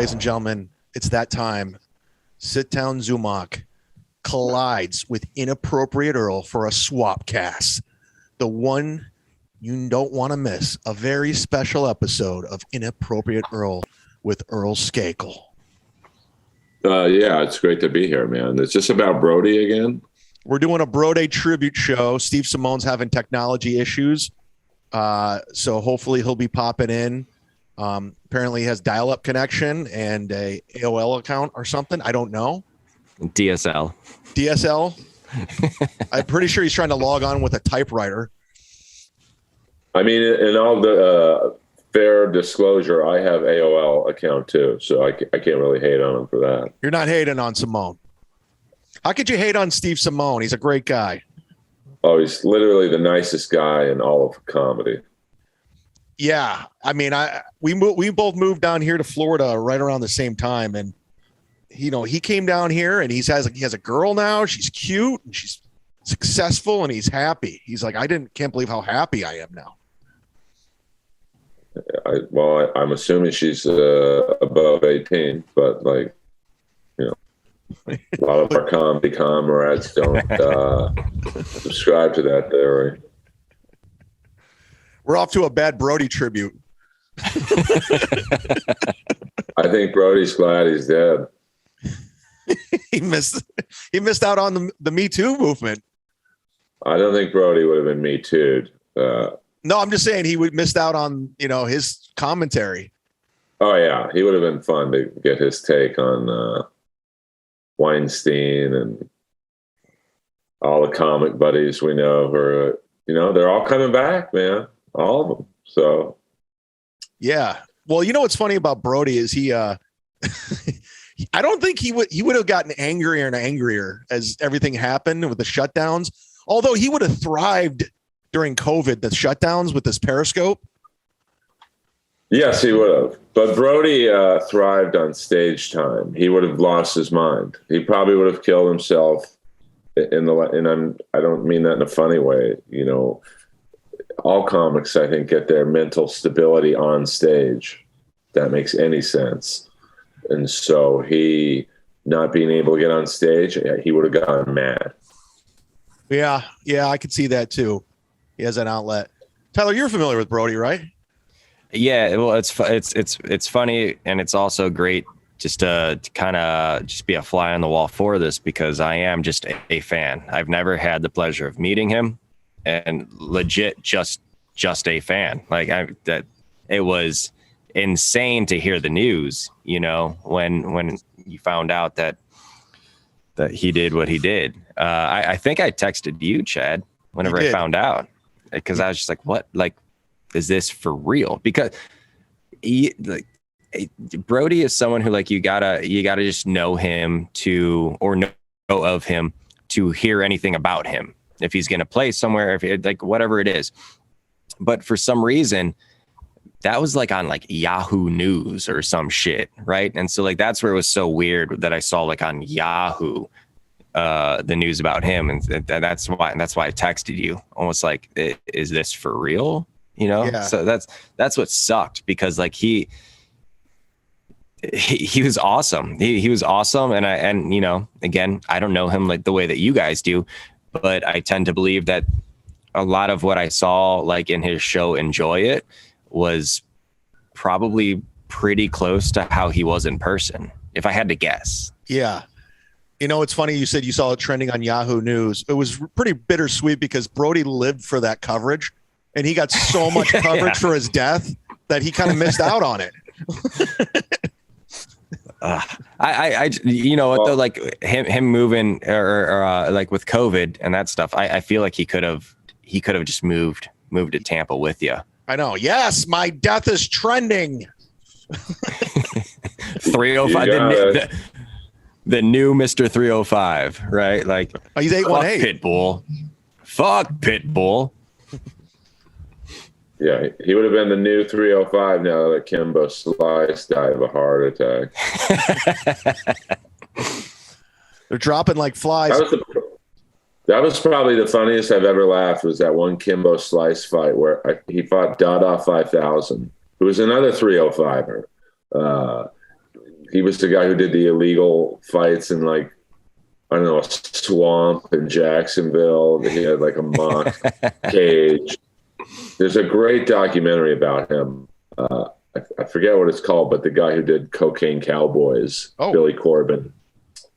ladies and gentlemen, it's that time. Sit Down Zumock collides with Inappropriate Earl for a swap cast. The one you don't want to miss. A very special episode of Inappropriate Earl with Earl Skakel. Yeah, it's great to be here, man. It's just about Brody again. We're doing a Brody tribute show. Steve Simone's having technology issues. So hopefully he'll be popping in. Apparently he has dial-up connection and a AOL account or something. I don't know. DSL. I'm pretty sure he's trying to log on with a typewriter. I mean, in all the fair disclosure, I have AOL account too, so I can't really hate on him for that. You're not hating on Simone. How could you hate on Steve Simone? He's a great guy. Oh, he's literally the nicest guy in all of comedy. Yeah, I mean, we both moved down here to Florida right around the same time, and he came down here and he has a girl now. She's cute and she's successful and he's happy. He's like, can't believe how happy I am now. I'm assuming she's above 18, but like, a lot of our comedy comrades don't subscribe to that theory. We're off to a bad Brody tribute. I think Brody's glad he's dead. He missed out on the Me Too movement. I don't think Brody would have been Me Too'd. No, I'm just saying he would missed out on his commentary. Oh yeah, he would have been fun to get his take on Weinstein and all the comic buddies we know who are, they're all coming back, man. All of them. So, yeah. Well, what's funny about Brody is he, I don't think he would have gotten angrier and angrier as everything happened with the shutdowns. Although he would have thrived during COVID, the shutdowns with this Periscope. Yes, he would have. But Brody thrived on stage time. He would have lost his mind. He probably would have killed himself. I don't mean that in a funny way. All comics, I think, get their mental stability on stage. If that makes any sense. And so he not being able to get on stage, he would have gone mad. Yeah, I could see that too. He has an outlet. Tyler, you're familiar with Brody, right? Yeah, well, it's funny, and it's also great just to kind of just be a fly on the wall for this, because I am just a fan. I've never had the pleasure of meeting him, and legit just a fan. Like it was insane to hear the news, when you found out that he did what he did. I think I texted you, Chad, whenever I found out, because I was just like, what? Like, is this for real? Because Brody is someone who, like, you gotta just know him or know of him to hear anything about him. If he's gonna play somewhere, if whatever it is. But for some reason, that was like on like Yahoo News or some shit, right? And so like that's where it was so weird that I saw like on Yahoo the news about him, and that's why I texted you, almost like, is this for real? Yeah. So that's what sucked, because like he was awesome. He was awesome, and again, I don't know him like the way that you guys do, but I tend to believe that a lot of what I saw like in his show Enjoy It was probably pretty close to how he was in person, if I had to guess. Yeah. It's funny you said you saw it trending on Yahoo News. It was pretty bittersweet because Brody lived for that coverage, and he got so much coverage for his death that he kind of missed out on it. Though, like him moving or like with COVID and that stuff, I feel like he could have just moved to Tampa with you. I know. Yes, my death is trending. 305. The new Mr. 305, right? Like, he's 818. Fuck Pitbull. Yeah, he would have been the new 305 now that Kimbo Slice died of a heart attack. They're dropping like flies. That was probably the funniest I've ever laughed, was that one Kimbo Slice fight where he fought Dada 5000, who was another 305er. he was the guy who did the illegal fights in like, I don't know, a swamp in Jacksonville. He had like a mock cage. There's a great documentary about him. I forget what it's called, but the guy who did Cocaine Cowboys, Billy Corbin.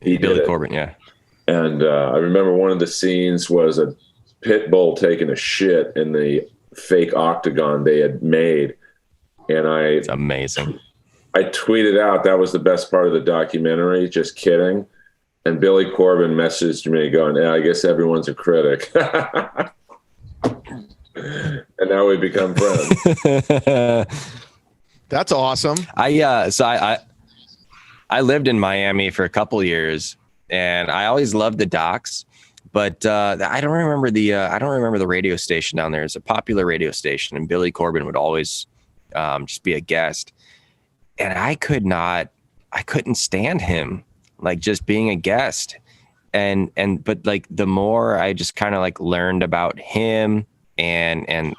Billy Corbin, yeah. And I remember one of the scenes was a pit bull taking a shit in the fake octagon they had made. And it's amazing. I tweeted out that was the best part of the documentary. Just kidding. And Billy Corbin messaged me going, "Yeah, I guess everyone's a critic." And now we become friends. That's awesome. I lived in Miami for a couple of years, and I always loved the docs, but I don't remember the radio station down there. It's a popular radio station, and Billy Corbin would always just be a guest, and I couldn't stand him, like just being a guest, but like the more I just kind of like learned about him and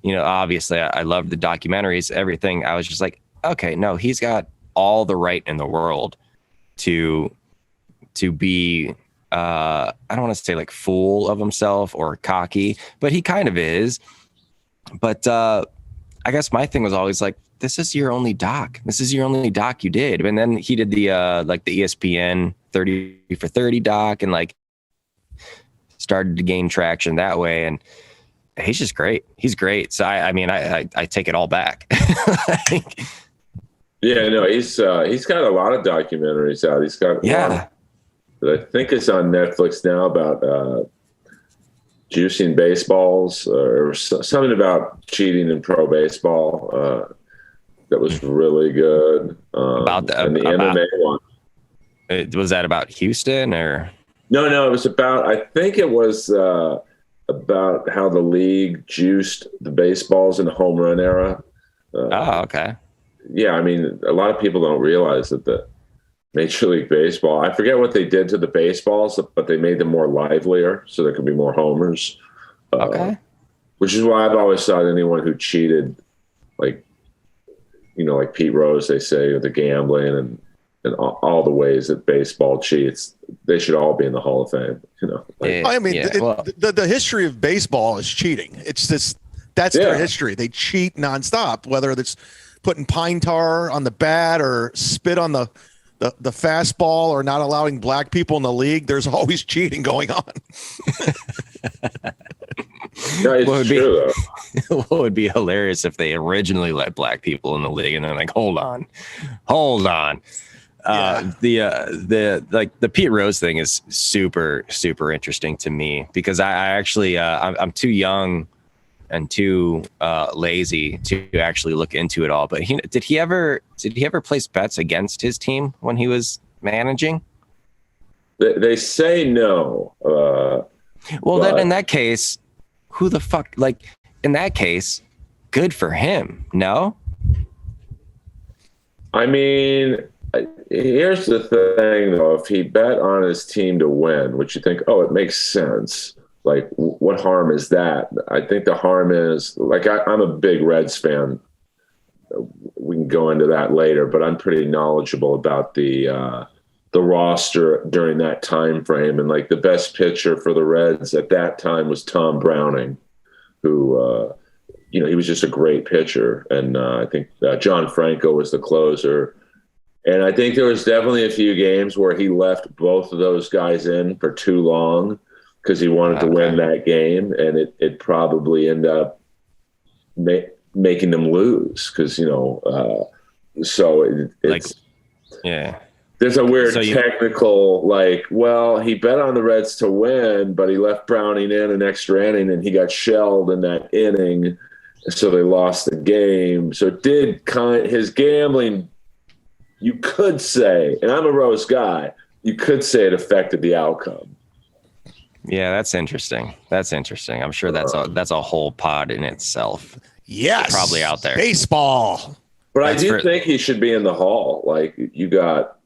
obviously I loved the documentaries, everything. I was just like, okay, no, he's got all the right in the world to be I don't want to say like full of himself or cocky, but he kind of is. But I guess my thing was always like, this is your only doc. This is your only doc you did. And then he did the like the ESPN 30 for 30 doc and like started to gain traction that way. And he's just great. He's great. So I take it all back. Yeah, no, he's got a lot of documentaries out. He's got one that I think is on Netflix now about juicing baseballs or something about cheating in pro baseball. That was really good. About the MMA one. Was that about Houston or? No, it was about. I think it was about how the league juiced the baseballs in the home run era. Okay. Yeah, I mean, a lot of people don't realize that the Major League Baseball, I forget what they did to the baseballs, but they made them more livelier so there could be more homers. Okay. Which is why I've always thought anyone who cheated, like Pete Rose, they say, or the gambling and all the ways that baseball cheats, they should all be in the Hall of Fame. The history of baseball is cheating. It's just that's their history. They cheat nonstop, whether it's putting pine tar on the bat or spit on the fastball or not allowing black people in the league. There's always cheating going on. No, it's true, though. What would be hilarious if they originally let black people in the league and they're like, hold on. The Pete Rose thing is super, super interesting to me because I actually I'm too young and too lazy to actually look into it all. But did he ever place bets against his team when he was managing? They say no. Then in that case, who the fuck? Like in that case, good for him. No. I mean, here's the thing, though. If he bet on his team to win, which you think, it makes sense. Like, what harm is that? I think the harm is, like, I'm a big Reds fan. We can go into that later, but I'm pretty knowledgeable about the roster during that time frame. And, like, the best pitcher for the Reds at that time was Tom Browning, who, he was just a great pitcher. And I think John Franco was the closer. And I think there was definitely a few games where he left both of those guys in for too long because he wanted to win that game, and it probably ended up making them lose because, there's a weird technical, he bet on the Reds to win, but he left Browning in an extra inning, and he got shelled in that inning, so they lost the game. So his gambling, you could say, and I'm a Rose guy, you could say it affected the outcome. Yeah, that's interesting. I'm sure that's a whole pod in itself. Yes, probably out there. Baseball, but I do think he should be in the Hall. Like you got,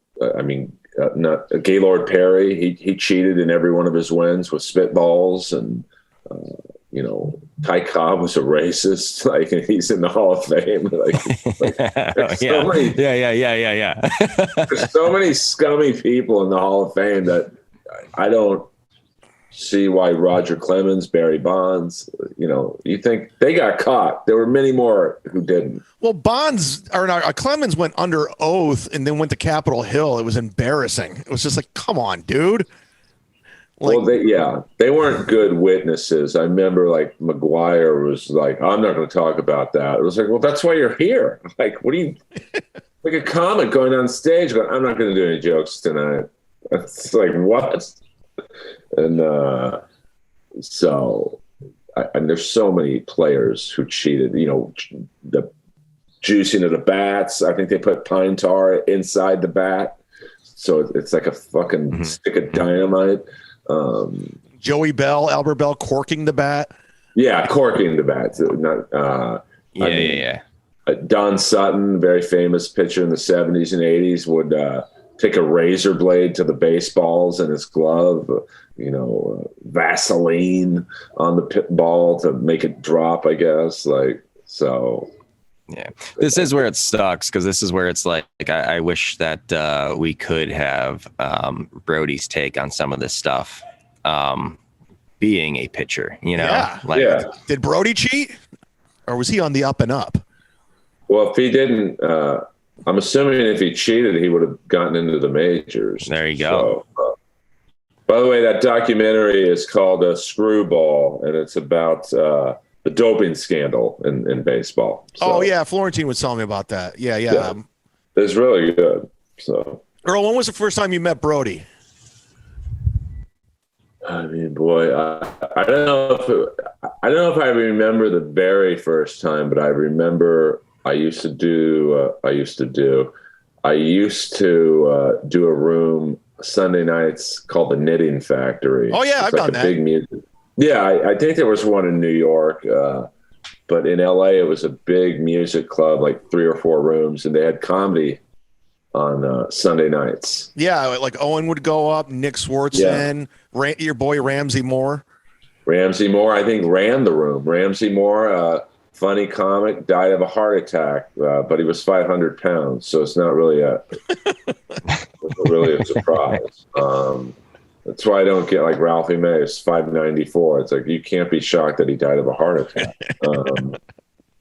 not Gaylord Perry. He cheated in every one of his wins with spitballs, and Ty Cobb was a racist, like, and he's in the Hall of Fame. Yeah. There's so many scummy people in the Hall of Fame that I don't see why Roger Clemens, Barry Bonds, you think they got caught. There were many more who didn't. Well, Clemens went under oath and then went to Capitol Hill. It was embarrassing. It was just like, come on, dude. Well, they weren't good witnesses. I remember like McGuire was like, I'm not going to talk about that. It was like, well, that's why you're here. Like, what do you, like a comic going on stage going, I'm not going to do any jokes tonight. It's like, what? And and there's so many players who cheated, the juicing of the bats. I think they put pine tar inside the bat. So it's like a fucking stick of dynamite. Albert Bell corking the bat. Yeah, corking the bat. Don Sutton, very famous pitcher in the 70s and 80s, would take a razor blade to the baseballs in his glove, Vaseline on the pit ball to make it drop, I guess. Yeah, this is where it sucks, because this is where it's like I wish that we could have Brody's take on some of this stuff, being a pitcher, Did Brody cheat, or was he on the up and up? Well, if he didn't, I'm assuming if he cheated, he would have gotten into the majors. There you go. So, by the way, that documentary is called Screwball, and it's about the doping scandal in baseball. So, oh yeah, Florentine was telling me about that. Yeah. It's really good. So, Earl, when was the first time you met Brody? I mean, boy, I don't know if I remember the very first time, but I remember I used to do a room Sunday nights called the Knitting Factory. Oh yeah, I've done that. Big music. Yeah, I think there was one in New York, but in LA it was a big music club, like 3 or 4 rooms, and they had comedy on Sunday nights. Yeah, like Owen would go up, Nick Swartzen, your boy Ramsey Moore. Ramsey Moore, I think, ran the room. Ramsey Moore, funny comic, died of a heart attack, but he was 500 pounds, so it's not really a surprise. That's why I don't get like Ralphie May. It's 594. It's like, you can't be shocked that he died of a heart attack.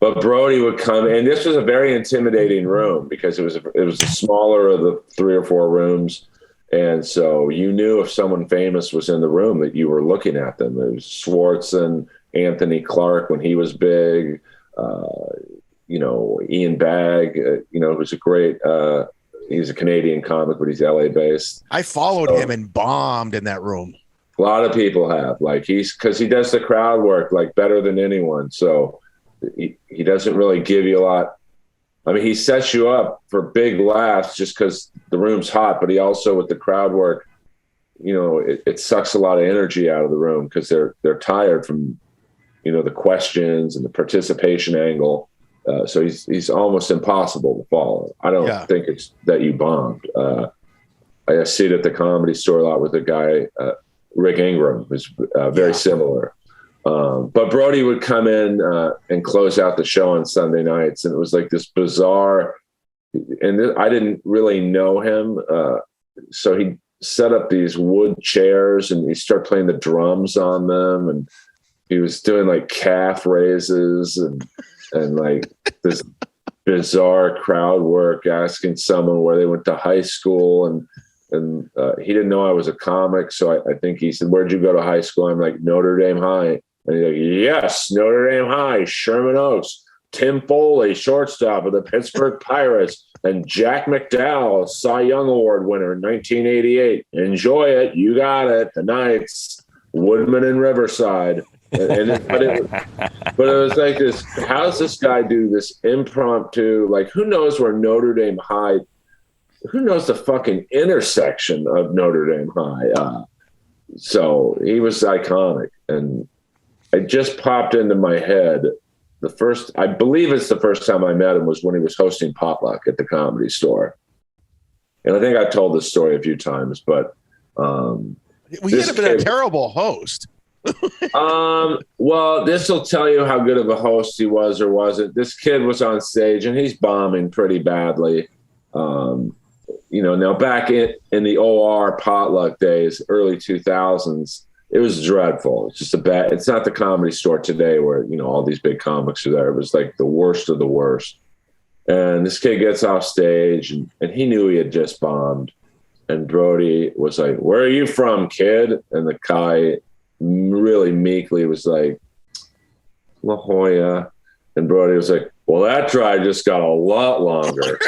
But Brody would come, and this was a very intimidating room because it was the smaller of the 3 or 4 rooms, and so you knew if someone famous was in the room that you were looking at them. It was Swartzen, Anthony Clark when he was big, Ian Bagg, who's a great. He's a Canadian comic, but he's LA based. I followed him and bombed in that room. A lot of people have, like, because he does the crowd work like better than anyone. So he doesn't really give you a lot. I mean, he sets you up for big laughs just because the room's hot, but he also, with the crowd work, it sucks a lot of energy out of the room because they're tired from, the questions and the participation angle. So he's almost impossible to follow. I don't think it's that you bombed. I see it at the Comedy Store a lot with a guy, Rick Ingram, who's very similar. But Brody would come in and close out the show on Sunday nights, and it was like this bizarre. And I didn't really know him, so he set up these wood chairs, and he started playing the drums on them, and he was doing like calf raises and like this bizarre crowd work, asking someone where they went to high school, and he didn't know I was a comic, so I think he said, "Where'd you go to high school?" I'm like, "Notre Dame High." And he's like, "Yes, Notre Dame High, Sherman Oaks, Tim Foley, shortstop of the Pittsburgh Pirates, and Jack McDowell, Cy Young Award winner in 1988. Enjoy it, you got it. The Knights, Woodman and Riverside." But it was like this. How does this guy do this impromptu? Like, who knows where Notre Dame High? Who knows the fucking intersection of Notre Dame High? So he was iconic, and it just popped into my head. I believe it's the first time I met him was when he was hosting Potluck at the Comedy Store, and I think I told this story a few times. But he had been a terrible host. Well, this will tell you how good of a host he was or wasn't. This kid was on stage and he's bombing pretty badly. Now back in the OR potluck days, early 2000s, it was dreadful. It's just it's not the Comedy Store today where, all these big comics are there. It was like the worst of the worst. And this kid gets off stage and he knew he had just bombed. And Brody was like, "Where are you from, kid?" And the guy really meekly was like, "La Jolla." And Brody was like, "Well, that drive just got a lot longer."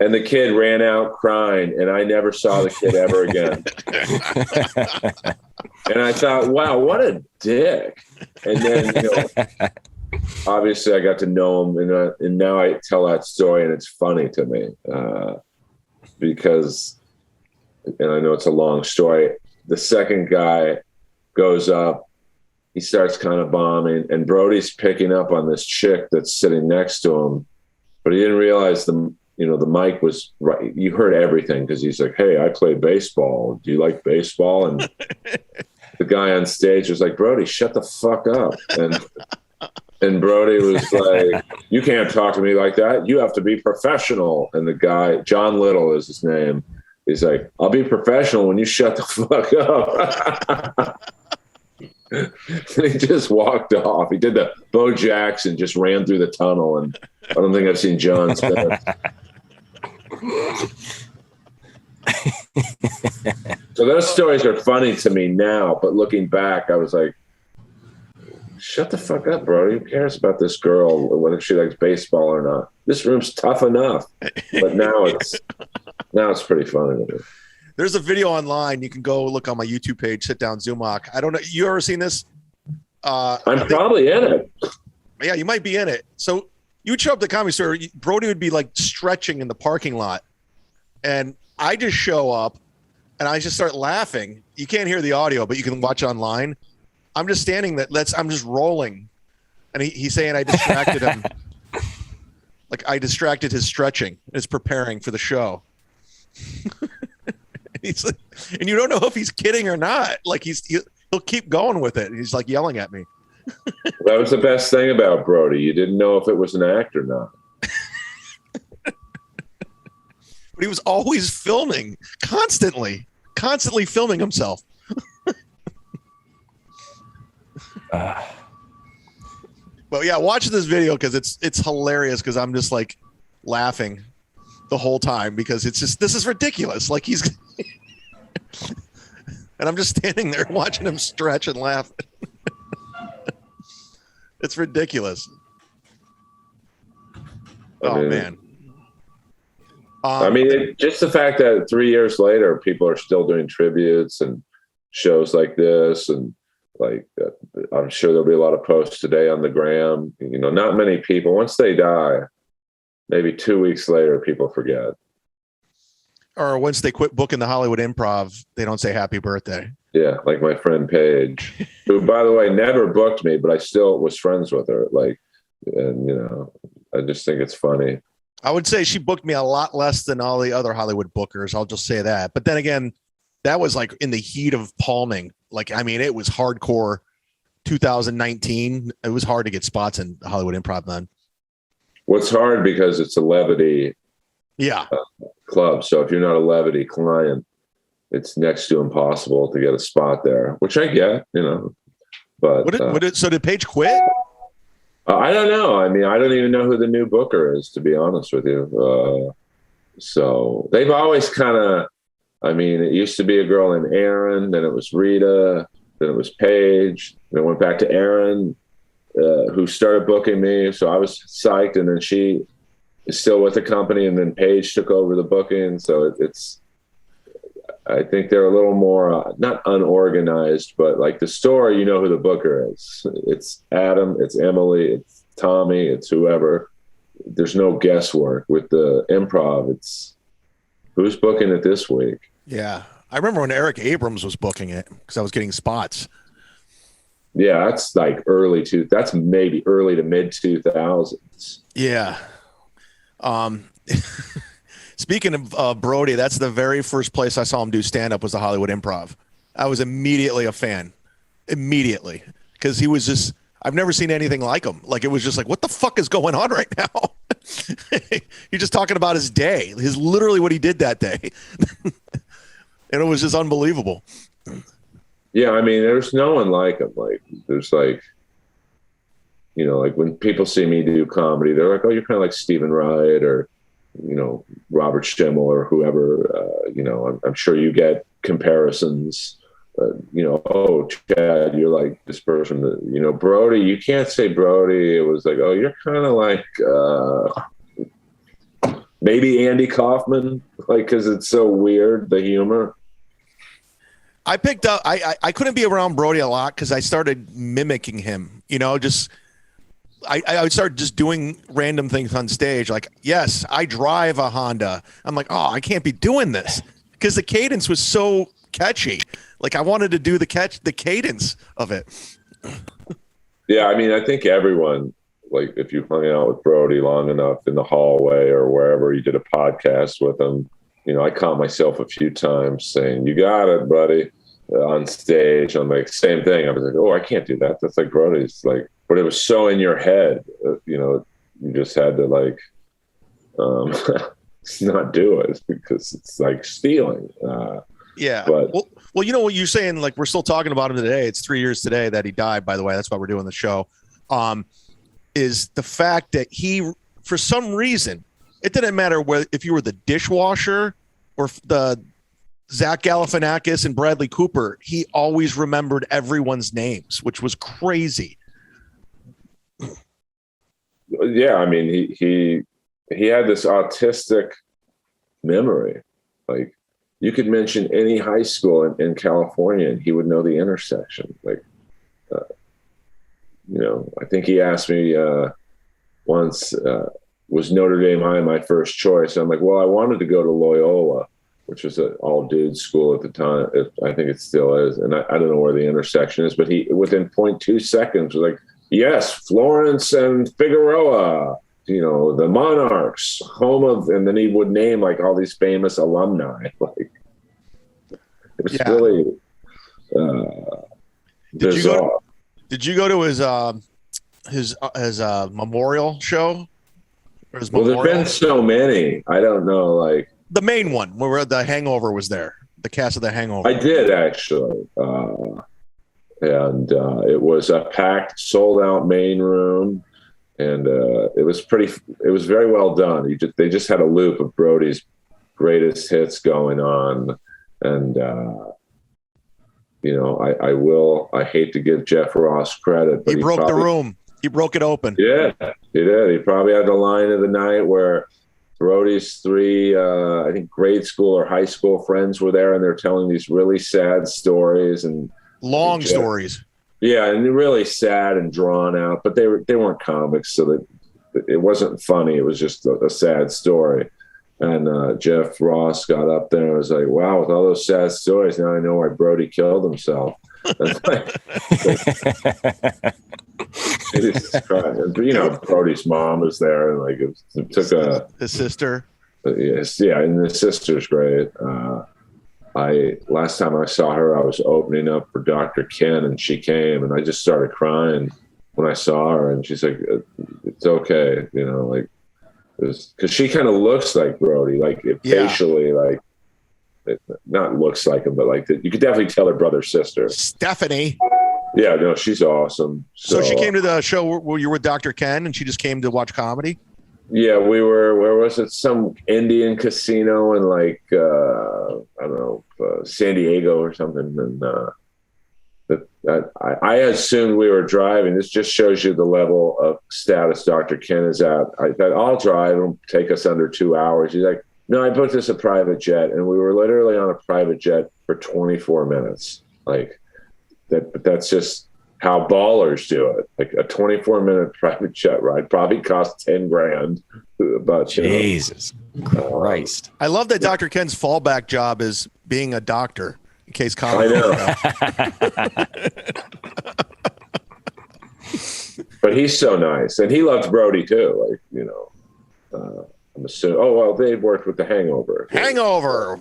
And the kid ran out crying, and I never saw the kid ever again. And I thought, wow, what a dick. And then, obviously I got to know him, and now I tell that story, and it's funny to me because, and I know it's a long story, the second guy goes up, he starts kind of bombing, and Brody's picking up on this chick that's sitting next to him, but he didn't realize the mic was right. You heard everything because he's like, "Hey, I play baseball. Do you like baseball?" And the guy on stage was like, "Brody, shut the fuck up." And Brody was like, "You can't talk to me like that. You have to be professional." And the guy, John Little is his name, he's like, "I'll be professional when you shut the fuck up." And he just walked off. He did the Bo Jackson, just ran through the tunnel, and I don't think I've seen John's best. So those stories are funny to me now, but looking back, I was like, shut the fuck up, bro. Who cares about this girl, whether she likes baseball or not? This room's tough enough. But now it's pretty funny. There's a video online. You can go look on my YouTube page, Sit Down Zumock. I don't know. You ever seen this? I'm probably in it. Yeah, you might be in it. So you would show up to the Comedy Store. Brody would be like stretching in the parking lot. And I just show up and I just start laughing. You can't hear the audio, but you can watch online. I'm just standing there. I'm just rolling. And he's saying I distracted him. Like I distracted his stretching. Is preparing for the show. He's like, and you don't know if he's kidding or not. Like he'll keep going with it. He's like yelling at me. That was the best thing about Brody. You didn't know if it was an act or not. But he was always filming, constantly filming himself. But yeah, watch this video because it's hilarious because I'm just like laughing the whole time because it's just, this is ridiculous. Like he's and I'm just standing there watching him stretch and laugh. It's ridiculous. Man. Just the fact that 3 years later, people are still doing tributes and shows like this. And like, I'm sure there'll be a lot of posts today on the gram. Not many people, once they die, maybe 2 weeks later, people forget. Or once they quit booking the Hollywood Improv, they don't say happy birthday. Yeah, like my friend Paige, who, by the way, never booked me, but I still was friends with her. I just think it's funny. I would say she booked me a lot less than all the other Hollywood bookers. I'll just say that. But then again, that was like in the heat of palming. It was hardcore 2019. It was hard to get spots in Hollywood Improv then. What's hard because it's a levity club. So if you're not a levity client, it's next to impossible to get a spot there, which I get, But so did Paige quit? I don't know. I don't even know who the new booker is, to be honest with you. So they've always kind of, it used to be a girl named Erin, then it was Rita, then it was Paige, then it went back to Erin, who started booking me. So I was psyched, and then she is still with the company, and then Paige took over the booking. So I think they're a little more, not unorganized, but like the store, who the booker is. It's Adam, it's Emily, it's Tommy, it's whoever. There's no guesswork. With the Improv, it's who's booking it this week. Yeah. I remember when Eric Abrams was booking it because I was getting spots. Yeah, that's like that's maybe early to mid 2000s. Yeah. Speaking of Brody, that's the very first place I saw him do stand-up was the Hollywood Improv. I was immediately a fan. Immediately. Because he was just, I've never seen anything like him. Like, it was just like, what the fuck is going on right now? You're just talking about his day. His literally what he did that day. And it was just unbelievable. Yeah, I mean, there's no one like him. Like, there's like, you know, like when people see me do comedy, they're like, oh, you're kind of like Stephen Wright or, you know, Robert Schimmel or whoever. You know, I'm sure you get comparisons. You know, oh, Chad, you're like this person. That, you know, Brody, you can't say Brody. It was like, oh, you're kind of like maybe Andy Kaufman, like, because it's so weird, the humor. I picked up, I couldn't be around Brody a lot because I started mimicking him, you know, just, I would start just doing random things on stage. Like, yes, I drive a Honda. I'm like, oh, I can't be doing this because the cadence was so catchy. Like, I wanted to do the cadence of it. Yeah. I mean, I think everyone, like if you hung out with Brody long enough in the hallway or wherever you did a podcast with him, you know, I caught myself a few times saying, you got it, buddy, on stage. I'm like, same thing. I was like, oh, I can't do that. That's like Brody's, like, but it was so in your head, you know, you just had to like not do it because it's like stealing. Yeah. But, well, you know what you're saying, like we're still talking about him today. It's 3 years today that he died, by the way. That's why we're doing the show. Is the fact that he, for some reason, it didn't matter whether if you were the dishwasher or the Zach Galifianakis and Bradley Cooper, he always remembered everyone's names, which was crazy. Yeah, I mean, he had this autistic memory. Like, you could mention any high school in California, and he would know the intersection. Like, you know, I think he asked me once, was Notre Dame High my first choice? I'm like, well, I wanted to go to Loyola, which was an all-dudes school at the time. I think it still is. And I don't know where the intersection is, but he, within 0.2 seconds, was like, yes, Florence and Figueroa, you know, the Monarchs, home of, and then he would name like all these famous alumni. Like, it was really bizarre. Did you go to his memorial show? Well, there's been so many. I don't know, like the main one where the Hangover was there, the cast of the Hangover. I did actually, and it was a packed, sold-out main room, and it was very well done. They just had a loop of Brody's greatest hits going on, and you know, I hate to give Jeff Ross credit, but he broke the room. He broke it open. Yeah, he did. He probably had the line of the night where Brody's three, I think grade school or high school friends were there, and they're telling these really sad stories and long stories. Yeah, and really sad and drawn out, but they weren't comics, so that it wasn't funny. It was just a sad story. And Jeff Ross got up there and was like, wow, with all those sad stories, now I know why Brody killed himself. Jesus Christ. You know, Brody's mom was there, and like it took his sister. Yes, yeah, and his sister's great. Last time I saw her, I was opening up for Dr. Ken, and she came, and I just started crying when I saw her, and she's like, "It's okay," you know, like, because she kind of looks like Brody, like facially, like. Not looks like him, but like you could definitely tell her brother sister. Stephanie. Yeah, no, she's awesome. So she came to the show where you were with Dr. Ken, and she just came to watch comedy? Yeah, we were, where was it? Some Indian casino in like, I don't know, San Diego or something. And I assumed we were driving. This just shows you the level of status Dr. Ken is at. I thought, I'll drive. It'll take us under 2 hours. He's like, no, I booked us a private jet, and we were literally on a private jet for 24 minutes. Like that, but that's just how ballers do it. Like a 24-minute private jet ride probably cost $10,000. But Jesus Christ! I love that Dr. Ken's fallback job is being a doctor in case comedy. I know. But he's so nice, and he loves Brody too. Like, you know. I'm assuming. Oh well, they worked with the Hangover. Hangover.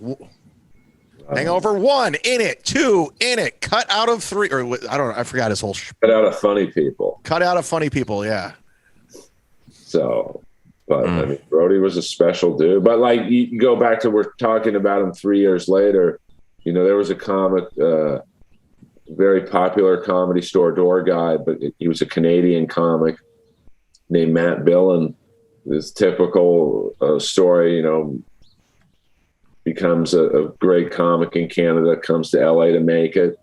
Hangover 1 in it, 2 in it, cut out of 3, or I don't know. I forgot his whole. Cut out of funny people. Cut out of funny people. Yeah. So, but I mean, Brody was a special dude. But like, you go back to, we're talking about him 3 years later. You know, there was a comic, very popular Comedy Store door guy, but he was a Canadian comic named Matt Billen. This typical story, you know, becomes a great comic in Canada, comes to LA to make it,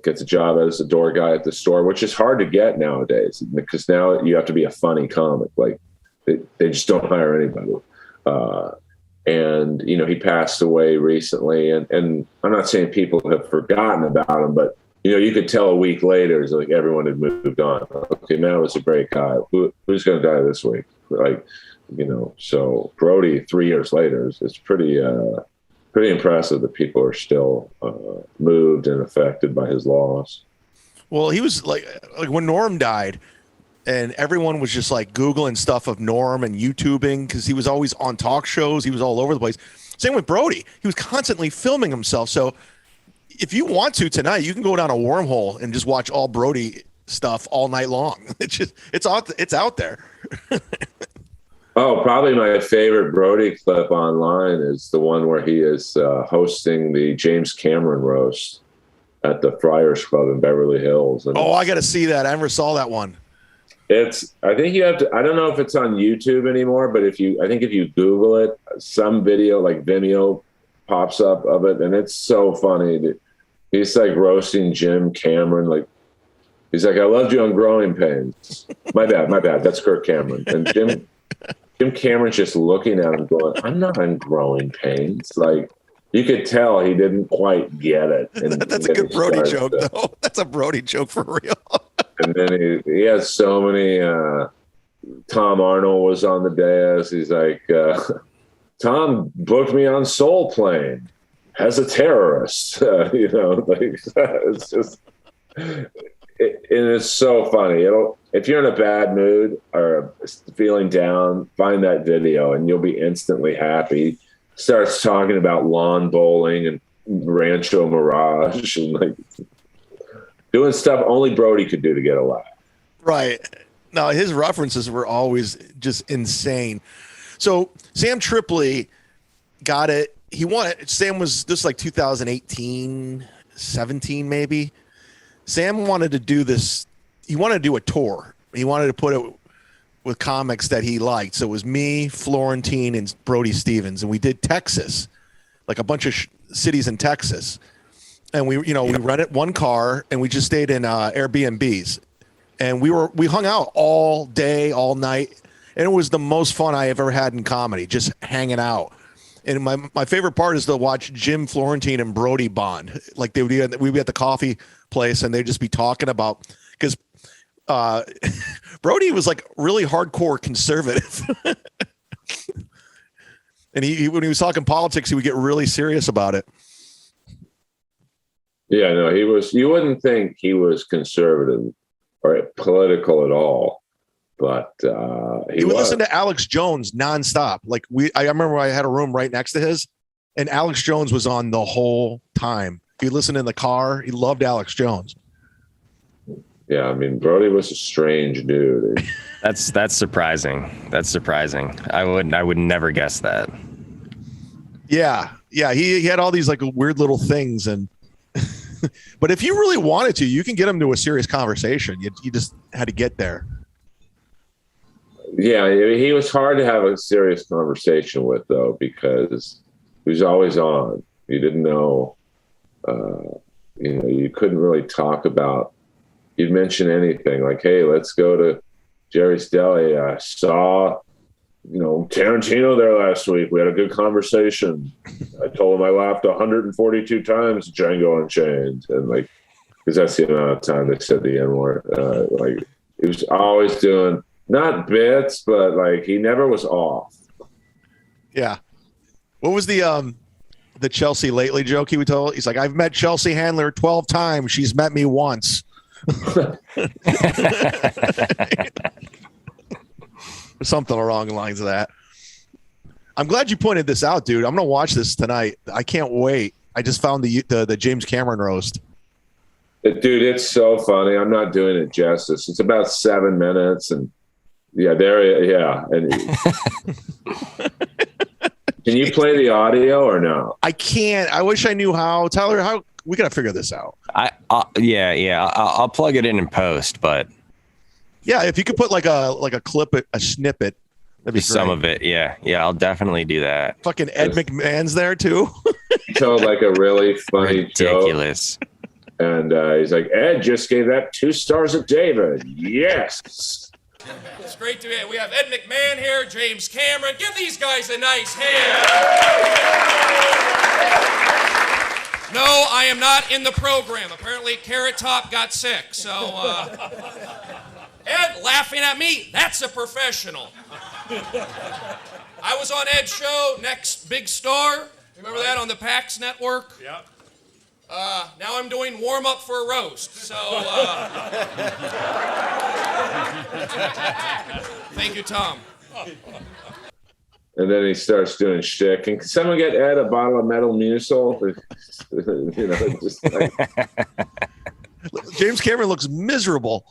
gets a job as a door guy at the store, which is hard to get nowadays because now you have to be a funny comic. Like they just don't hire anybody. And, you know, he passed away recently, and I'm not saying people have forgotten about him, but, you know, you could tell a week later, it's like everyone had moved on. Okay, Matt was a great guy. Who's going to die this week? Like, you know, so Brody 3 years later, it's pretty impressive that people are still moved and affected by his loss. Well, he was like when Norm died, and everyone was just like Googling stuff of Norm and YouTubing because he was always on talk shows. He was all over the place. Same with Brody. He was constantly filming himself. So if you want to tonight, you can go down a wormhole and just watch all Brody stuff all night long. It's out there. Oh, probably my favorite Brody clip online is the one where he is hosting the James Cameron roast at the Friars Club in Beverly Hills. And I got to see that. I never saw that one. I think you have to, I don't know if it's on YouTube anymore, but if you Google it, some video like Vimeo pops up of it, and it's so funny. He's like roasting Jim Cameron. Like, he's like, I loved you on Growing Pains. My bad. That's Kirk Cameron. And Jim Cameron's just looking at him going, I'm not on Growing Pains. Like, you could tell he didn't quite get it. And that's a good Brody joke, though. That's a Brody joke for real. And then he has so many. Tom Arnold was on the dais. He's like, Tom booked me on Soul Plane as a terrorist. You know, like it's just, and it's so funny. If you're in a bad mood or feeling down, find that video and you'll be instantly happy. Starts talking about lawn bowling and Rancho Mirage and like doing stuff only Brody could do to get a laugh. Right. No, his references were always just insane. So Sam Tripoli got it. He won it. Sam was this like 2018, 17 maybe. Sam wanted to do this. He wanted to do a tour. He wanted to put it with comics that he liked. So it was me, Florentine, and Brody Stevens. And we did Texas, like a bunch of cities in Texas. And we rented one car and we just stayed in Airbnbs. And we hung out all day, all night. And it was the most fun I ever had in comedy, just hanging out. And my favorite part is to watch Jim Florentine and Brody bond. Like we'd be at the coffee place and they'd just be talking about, because Brody was like really hardcore conservative. And he when he was talking politics, he would get really serious about it. Yeah, no, he was. You wouldn't think he was conservative or political at all, but he would was. Listen to Alex Jones nonstop. Like I remember I had a room right next to his, and Alex Jones was on the whole time. He listened in the car. He loved Alex Jones. Yeah, I mean, Brody was a strange dude. That's surprising. That's surprising. I would never guess that. Yeah. He had all these like weird little things, and but if you really wanted to, you can get him to a serious conversation. You just had to get there. Yeah, he was hard to have a serious conversation with, though, because he was always on. You didn't know, you couldn't really talk about. You'd mention anything like, "Hey, let's go to Jerry's Deli. I saw, Tarantino there last week. We had a good conversation. I told him I laughed 142 times Django Unchained," and like, because that's the amount of time they said the N-word. Like, he was always doing not bits, but like he never was off. Yeah. What was the Chelsea Lately joke he would tell? He's like, "I've met Chelsea Handler 12 times. She's met me once." Something along the lines of that. I'm glad you pointed this out, dude. I'm gonna watch this tonight. I can't wait. I just found the James Cameron roast. Dude, it's so funny. I'm not doing it justice. It's about 7 minutes, and yeah, and can you play the audio or no? I can't. I wish I knew how. Tyler, how we gotta figure this out. I'll plug it in post, but yeah, if you could put like a clip, a snippet, that'd be some great. of it. Yeah, I'll definitely do that. Fucking Ed McMahon's there too. Told like a really funny ridiculous. Joke. And he's like, Ed just gave that 2 stars of David. Yes. It's great to be. We have Ed McMahon here, James Cameron. Give these guys a nice hand. No, I am not in the program. Apparently, Carrot Top got sick. So, Ed laughing at me, that's a professional. I was on Ed's show, Next Big Star. Remember that on the PAX network? Yeah. Now I'm doing warm-up for a roast. So, thank you, Tom. And then he starts doing shtick. And can someone get Ed a bottle of Metal Musil? Just like, James Cameron looks miserable.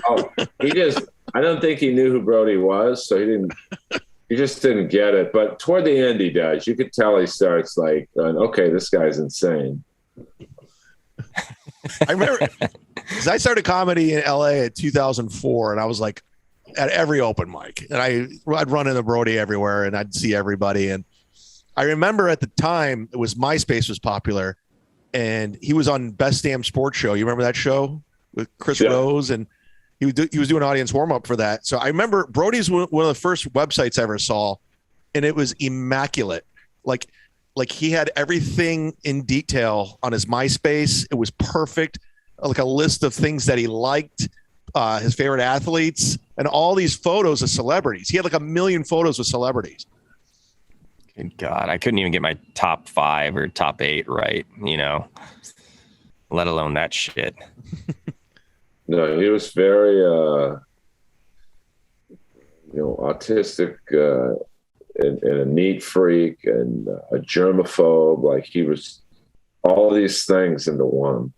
I don't think he knew who Brody was, so he just didn't get it. But toward the end, he does. You could tell he starts like, going, okay, this guy's insane. I remember because I started comedy in LA in 2004, and I was like at every open mic, and I'd run into Brody everywhere, and I'd see everybody. And I remember at the time it was MySpace was popular, and he was on Best Damn Sports Show. You remember that show with Chris Rose, and he was doing audience warm up for that. So I remember Brody's one of the first websites I ever saw, and it was immaculate. Like he had everything in detail on his MySpace. It was perfect. Like a list of things that he liked, his favorite athletes, and all these photos of celebrities. He had like 1 million photos of celebrities. Good God, I couldn't even get my top 5 or top 8 right, let alone that shit. No, he was very, autistic, and a neat freak and a germaphobe. Like he was all these things into one.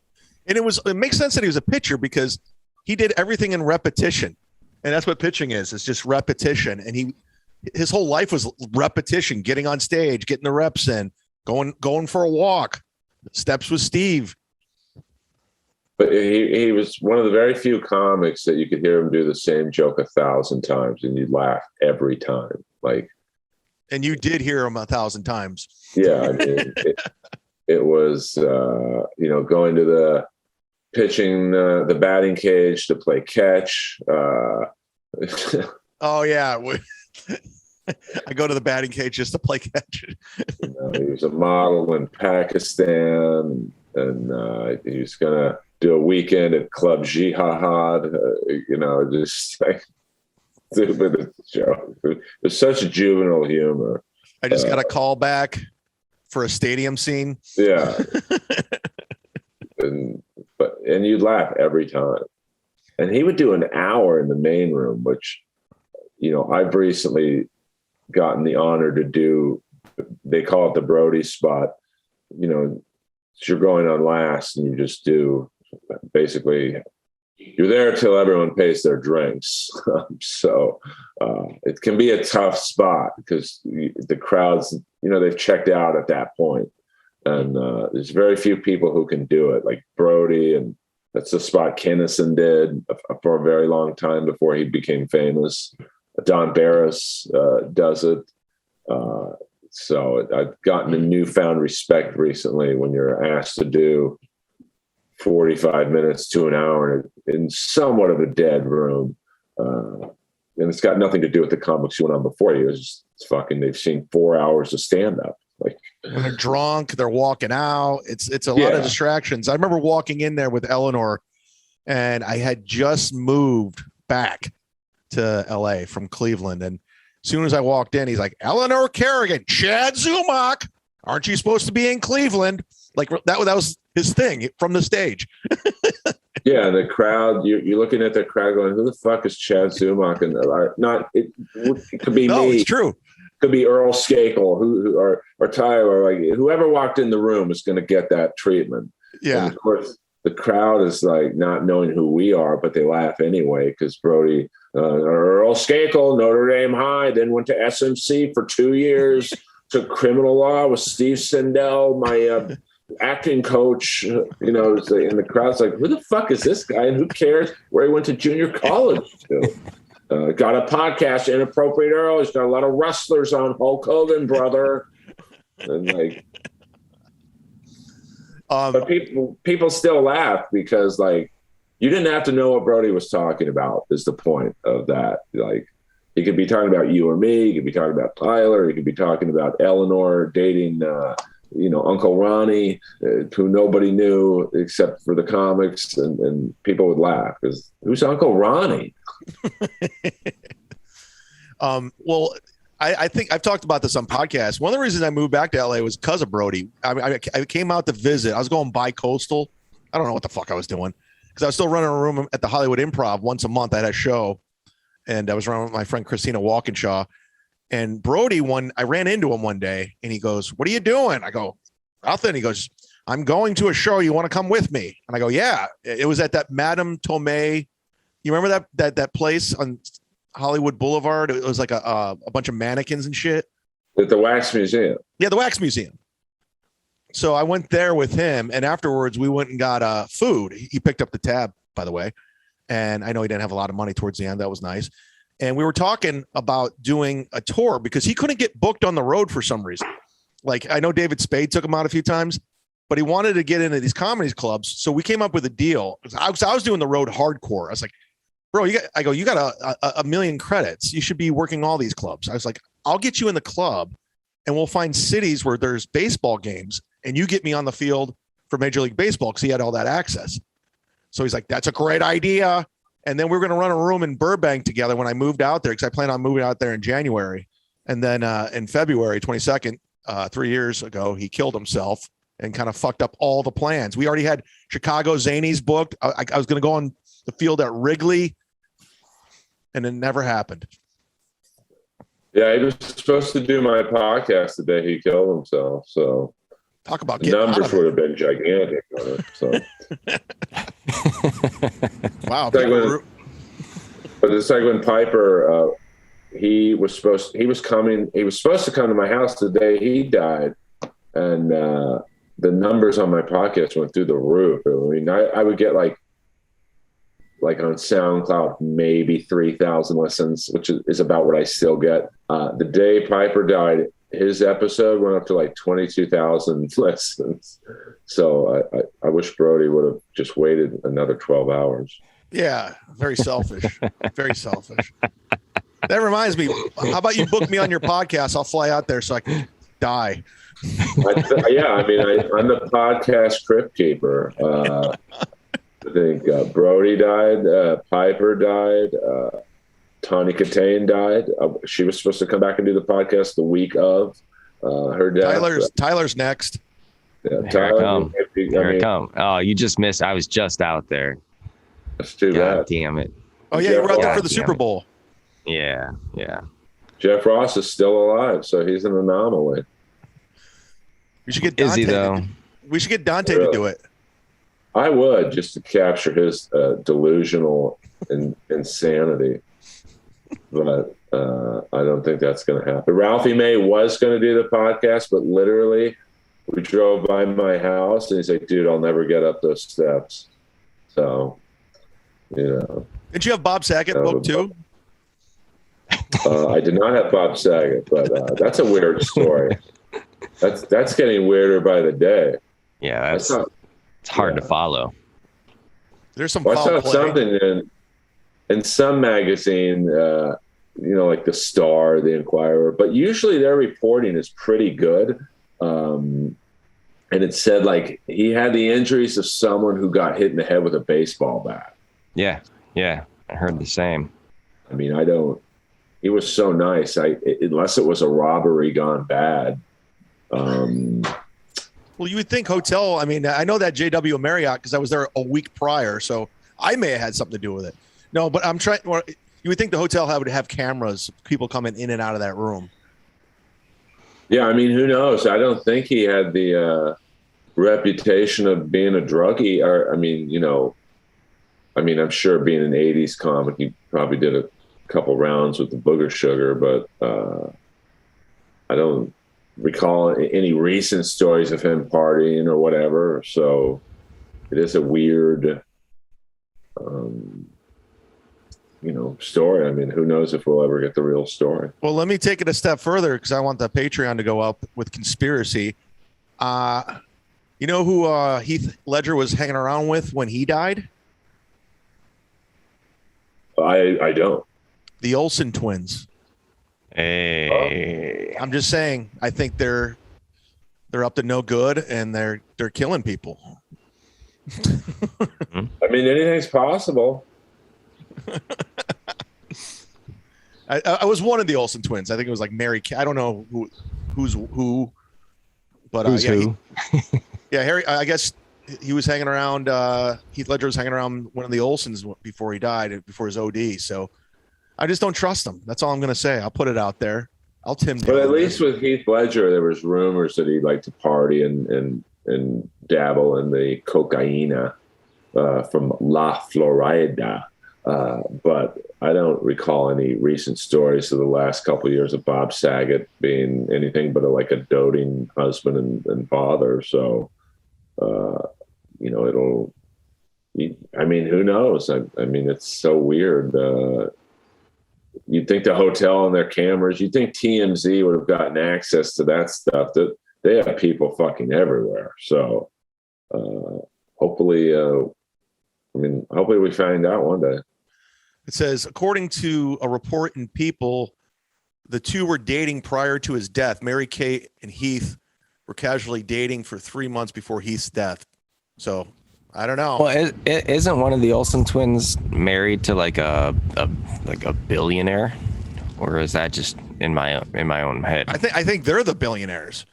And it makes sense that he was a pitcher because he did everything in repetition. And that's what pitching is. It's just repetition. And his whole life was repetition, getting on stage, getting the reps in, going for a walk, steps with Steve. But he was one of the very few comics that you could hear him do the same joke 1,000 times and you'd laugh every time. And you did hear him 1,000 times. Yeah, I mean, it was, going to the pitching, the batting cage to play catch. Oh, yeah. I go to the batting cage just to play catch. He was a model in Pakistan, and he was going to do a weekend at Club Jihad, just like stupid joke. There's such juvenile humor. I just got a call back for a stadium scene. Yeah. and you'd laugh every time. And he would do an hour in the main room, which, I've recently gotten the honor to do. They call it the Brody Spot. You're going on last and you just do basically you're there till everyone pays their drinks. So it can be a tough spot because the crowds, they've checked out at that point. And there's very few people who can do it, like Brody. And that's the spot Kinnison did for a very long time before he became famous. Don Barris does it. So I've gotten a newfound respect recently when you're asked to do 45 minutes to an hour in somewhat of a dead room. And it's got nothing to do with the comics you went on before you. It's fucking, they've seen 4 hours of stand up. Like when they're drunk, they're walking out. It's a lot of distractions. I remember walking in there with Eleanor, and I had just moved back to LA from Cleveland. And as soon as I walked in, he's like, Eleanor Kerrigan, Chad Zumock, aren't you supposed to be in Cleveland? Like that was his thing from the stage. Yeah, the crowd, you're looking at the crowd going, who the fuck is Chad Zumock? And it could be no, me. It's true. could be Earl Skakel, or Tyler, like whoever walked in the room is going to get that treatment. Yeah. And of course, the crowd is like not knowing who we are, but they laugh anyway because Brody, Earl Skakel, Notre Dame High, then went to SMC for 2 years, took criminal law with Steve Sindel, my acting coach. And the crowd's like, who the fuck is this guy? And who cares where he went to junior college to? Got a podcast, Inappropriate Earl. He's got a lot of wrestlers on, Hulk Hogan, brother. And like, but people still laugh because like you didn't have to know what Brody was talking about is the point of that. Like he could be talking about you or me, he could be talking about Tyler, he could be talking about Eleanor dating Uncle Ronnie, who nobody knew except for the comics, and people would laugh because who's Uncle Ronnie? Well, I think I've talked about this on podcasts. One of the reasons I moved back to LA was because of Brody. I came out to visit. I was going bi-coastal. I don't know what the fuck I was doing because I was still running a room at the Hollywood Improv once a month. I had a show, and I was running with my friend Christina Walkinshaw. And Brody, I ran into him one day, and he goes, "What are you doing?" I go, "Nothing." He goes, "I'm going to a show. You want to come with me?" And I go, "Yeah." It was at that Madame Tomei. You remember that place on Hollywood Boulevard? It was like a bunch of mannequins and shit. At the Wax Museum. Yeah, the Wax Museum. So I went there with him, and afterwards we went and got food. He picked up the tab, by the way, and I know he didn't have a lot of money towards the end. That was nice. And we were talking about doing a tour because he couldn't get booked on the road for some reason. Like I know David Spade took him out a few times, but he wanted to get into these comedy clubs. So we came up with a deal. I was doing the road hardcore. I was like, bro, you got a million credits. You should be working all these clubs. I was like, I'll get you in the club and we'll find cities where there's baseball games and you get me on the field for Major League Baseball because he had all that access. So he's like, that's a great idea. And then we were going to run a room in Burbank together when I moved out there because I planned on moving out there in January. And then in February 22nd, 3 years ago, he killed himself and kind of fucked up all the plans. We already had Chicago Zanies booked. I was going to go on the field at Wrigley, and it never happened. Yeah, he was supposed to do my podcast the day he killed himself. So talk about the numbers would have been gigantic on it. So wow. But it's like when Piper, he was supposed to come to my house the day he died, and the numbers on my podcast went through the roof. I mean, I would get like on SoundCloud, maybe 3,000 listens, which is about what I still get. The day Piper died, his episode went up to like 22,000 listens. So I wish Brody would have just waited another 12 hours. Yeah, very selfish. Very selfish. That reminds me, how about you book me on your podcast? I'll fly out there so I can die. I'm the podcast crypt keeper. I think Brody died, Piper died, Tawny Katane died. She was supposed to come back and do the podcast the week of her death. Tyler's next. Yeah, Here I come. Oh, you just missed. I was just out there. That's too bad. Damn it. Oh, yeah, you were out there for the Super Bowl. Yeah. Jeff Ross is still alive, so he's an anomaly. We should get Dante. Is he, though? We should get Dante to do it. I would, just to capture his delusional insanity. But I don't think that's going to happen. Ralphie May was going to do the podcast, but literally we drove by my house and he's like, dude, I'll never get up those steps. So, Did you have Bob Saget booked too? I did not have Bob Saget, but that's a weird story. That's getting weirder by the day. Yeah, it's hard to follow. There's some. I saw something in some magazine, like the Star, the Inquirer, but usually their reporting is pretty good. And it said like he had the injuries of someone who got hit in the head with a baseball bat. Yeah, I heard the same. I mean, he was so nice. Unless it was a robbery gone bad. Well, you would think hotel. I mean, I know that JW Marriott because I was there a week prior, so I may have had something to do with it. No, but I'm trying. You would think the hotel would have cameras, people coming in and out of that room. Yeah, I mean, who knows? I don't think he had the reputation of being a druggie. Or, I mean, I'm sure being an 80s comic, he probably did a couple rounds with the booger sugar, but I don't recall any recent stories of him partying or whatever. So it is a weird, story. I mean, who knows if we'll ever get the real story. Well, let me take it a step further because I want the Patreon to go up with conspiracy. You know who Heath Ledger was hanging around with when he died? I don't. The Olsen twins. Hey. I'm just saying. I think they're up to no good, and they're killing people. I mean, anything's possible. I was one of the Olsen twins. I think it was like Mary. I don't know who's who, but who's yeah, who? Harry. I guess he was hanging around. Heath Ledger was hanging around one of the Olsens before he died, before his OD. So I just don't trust him. That's all I'm going to say. I'll put it out there. I'll Tim. But at least with Heath Ledger, there was rumors that he'd like to party and dabble in the cocaina from La Florida. But I don't recall any recent stories of the last couple of years of Bob Saget being anything but a doting husband and father. So, who knows? I mean, it's so weird. You'd think the hotel and their cameras, you'd think TMZ would have gotten access to that stuff. That they have people fucking everywhere. So, hopefully we find out one day. It says, according to a report in People, the two were dating prior to his death. Mary Kate and Heath were casually dating for 3 months before Heath's death. So I don't know. Well, isn't one of the Olsen twins married to like a billionaire, or is that just in my own head? I think they're the billionaires.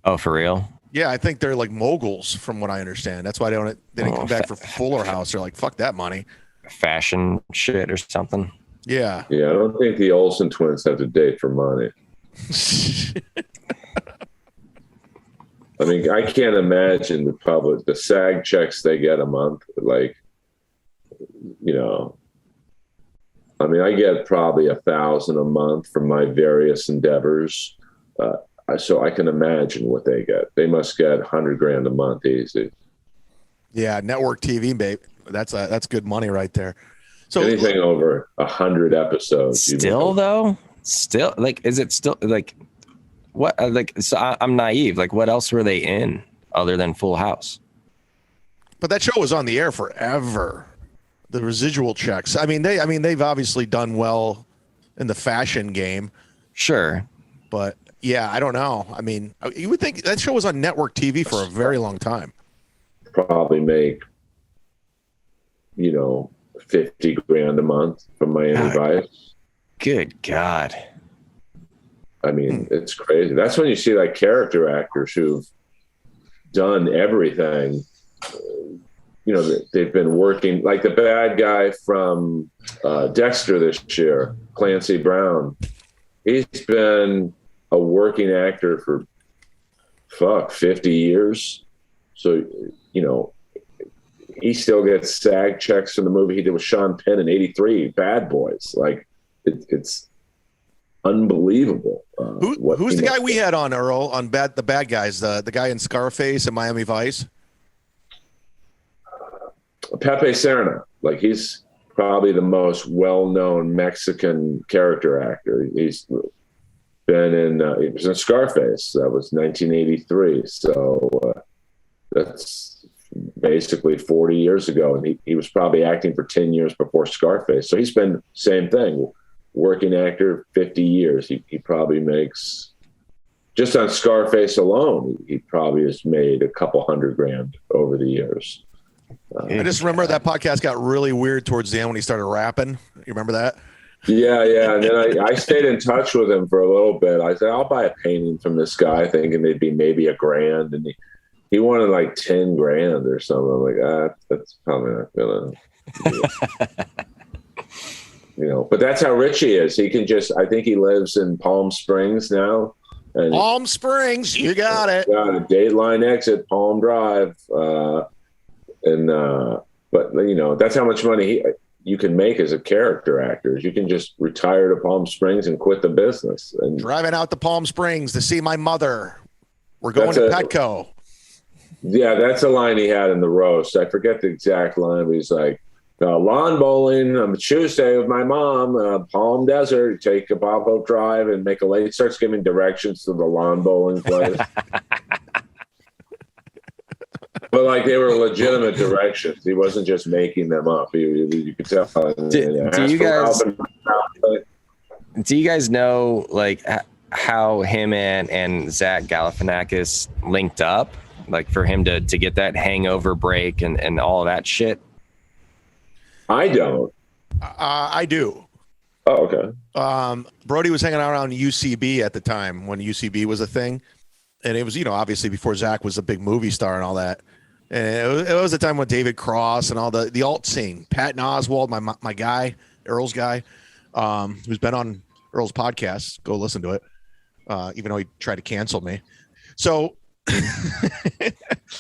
Oh, for real? Yeah, I think they're like moguls, from what I understand. That's why they didn't come back for Fuller House. They're like, fuck that money. Fashion shit or something. Yeah. Yeah, I don't think the Olsen twins have to date for money. I mean, I can't imagine the SAG checks they get a month. I mean, I get probably 1,000 a month from my various endeavors. So I can imagine what they get. They must get $100,000 a month easy. Yeah, network TV, babe. That's good money right there. So anything over 100 episodes. Still, is it still like what? So I'm naive. Like, what else were they in other than Full House? But that show was on the air forever. The residual checks. I mean, they've obviously done well in the fashion game. Sure, but yeah, I don't know. I mean, you would think that show was on network TV for a very long time. Probably make, $50,000 a month from Miami Vice. Good God. I mean, it's crazy. That's when you see like character actors who've done everything. They've been working, like the bad guy from Dexter this year, Clancy Brown. He's been a working actor for 50 years. So, he still gets SAG checks from the movie he did with Sean Penn in '83, Bad Boys. Like, it's unbelievable. Who's the guy we had on, Earl, on the bad guys? The guy in Scarface and Miami Vice? Pepe Serna. Like, he's probably the most well-known Mexican character actor. He's been he was in Scarface. That was 1983. So that's basically 40 years ago. And he was probably acting for 10 years before Scarface. So he's been same thing, working actor 50 years. He probably makes, just on Scarface alone, he probably has made a couple $100,000 over the years. I just remember that podcast got really weird towards the end when he started rapping. You remember that? Yeah. And then I stayed in touch with him for a little bit. I said, I'll buy a painting from this guy, thinking they'd be maybe $1,000. And he wanted like $10,000 or something. I'm like, that's probably not gonna, but that's how rich he is. He can I think he lives in Palm Springs now. And Palm Springs, you got it. Got a Dateline exit, Palm Drive, but that's how much money you can make as a character actor. You can just retire to Palm Springs and quit the business. And driving out to Palm Springs to see my mother. We're going to Petco. Yeah, that's a line he had in the roast. I forget the exact line, but he's like, lawn bowling on Tuesday with my mom, Palm Desert. You take a Bobo Drive and make a late. He starts giving directions to the lawn bowling place. But like they were legitimate directions. He wasn't just making them up. You could tell. Do you guys know like how him and Zach Galifianakis linked up? Like for him to get that hangover break and all of that shit? I don't. I do. Oh, okay. Brody was hanging out around UCB at the time when UCB was a thing. And it was, obviously before Zach was a big movie star and all that. And it was a time when David Cross and all the alt scene, Patton Oswalt, my guy, Earl's guy, who's been on Earl's podcast. Go listen to it. Even though he tried to cancel me. So I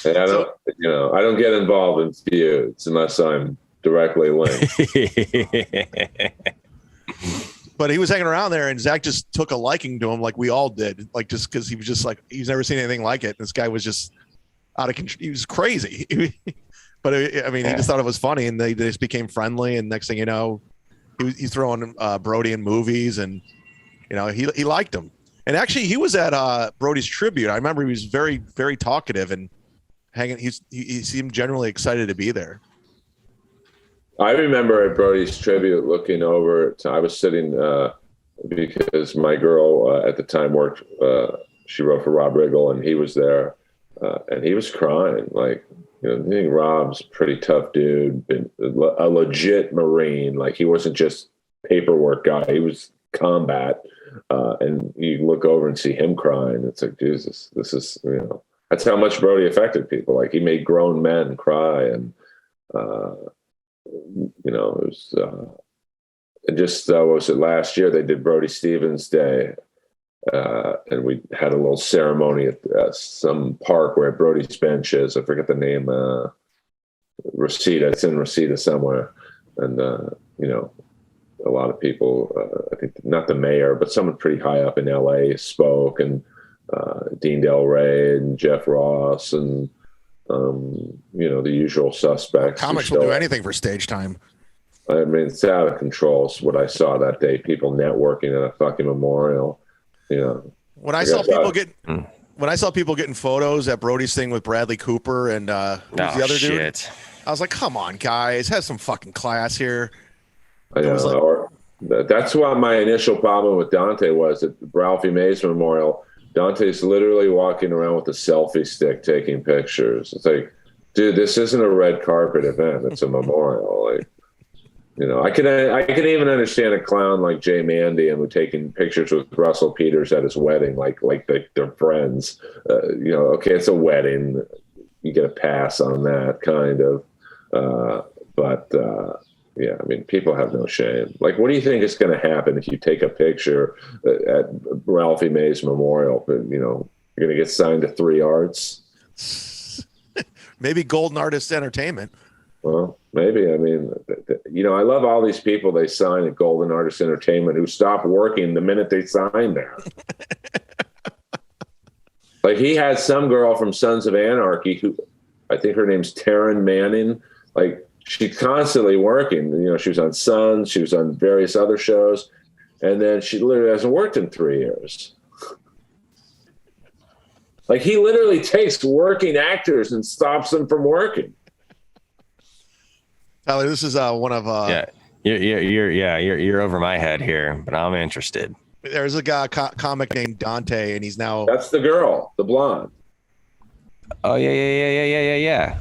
don't get involved in feuds unless I'm directly linked. But he was hanging around there, and Zach just took a liking to him, like we all did, like just because he was just like he's never seen anything like it. This guy was just out of control. He was crazy, but he just thought it was funny, and they just became friendly. And next thing you know, he's throwing Brody in movies, and he liked him. And actually, he was at Brody's tribute. I remember he was very, very talkative and hanging. He seemed generally excited to be there. I remember at Brody's tribute looking over. I was sitting because my girl at the time worked. She wrote for Rob Riggle, and he was there, and he was crying. Like, I think Rob's a pretty tough dude, been a legit Marine. Like, he wasn't just paperwork guy. He was combat. And you look over and see him crying. It's like, Jesus, this is, that's how much Brody affected people. Like, he made grown men cry. And, it was, what was it, last year they did Brody Stevens Day. And we had a little ceremony at some park where Brody's bench is. I forget the name, Reseda. It's in Reseda somewhere. And, a lot of people, I think not the mayor, but someone pretty high up in LA spoke, and Dean Del Rey and Jeff Ross and, the usual suspects. Comics will do anything for stage time. I mean, it's out of control. It's what I saw that day, people networking at a fucking memorial. When I saw people getting photos at Brody's thing with Bradley Cooper and who's the other dude, I was like, come on, guys, have some fucking class here. That's why my initial problem with Dante was at Ralphie Mays Memorial. Dante's literally walking around with a selfie stick taking pictures. It's like, dude, this isn't a red carpet event. It's a memorial. Like, I can even understand a clown like Jay Mandy and taking pictures with Russell Peters at his wedding, like they're friends. Okay, it's a wedding. You get a pass on that kind of. Yeah, I mean, people have no shame. Like, what do you think is going to happen if you take a picture at Ralphie Mays Memorial? You're going to get signed to 3 Arts? Maybe Golden Artist Entertainment. Well, maybe. I mean, I love all these people they sign at Golden Artist Entertainment who stop working the minute they sign there. Like, he had some girl from Sons of Anarchy who, I think her name's Taryn Manning, like, she's constantly working. She was on Sons, she was on various other shows, and then she literally hasn't worked in 3 years. Like, he literally takes working actors and stops them from working. Tyler, this is one of you're over my head here, but I'm interested. There's a guy comic named Dante, and he's now. That's the girl, the blonde. Oh yeah.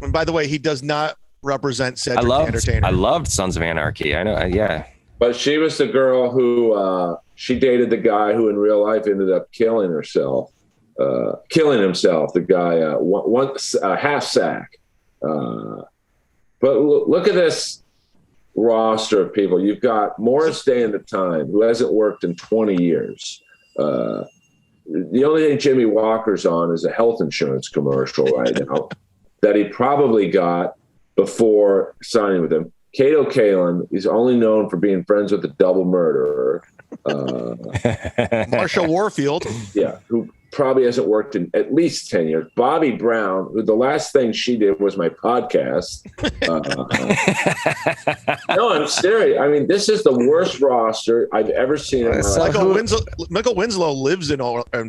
And by the way, he does not represent Cedric the Entertainer. I loved Sons of Anarchy. I know, yeah. But she was the girl who she dated the guy who in real life ended up killing himself. The guy, half sack. But look at this roster of people. You've got Morris Day in the Time, who hasn't worked in 20 years. the only thing Jimmy Walker's on is a health insurance commercial right now that he probably got before signing with him. Kato Kalin is only known for being friends with the double murderer. Marsha Warfield. Yeah, who probably hasn't worked in at least 10 years. Bobby Brown, who the last thing she did was my podcast. No, I'm serious. I mean, this is the worst roster I've ever seen in my life. Michael Winslow lives in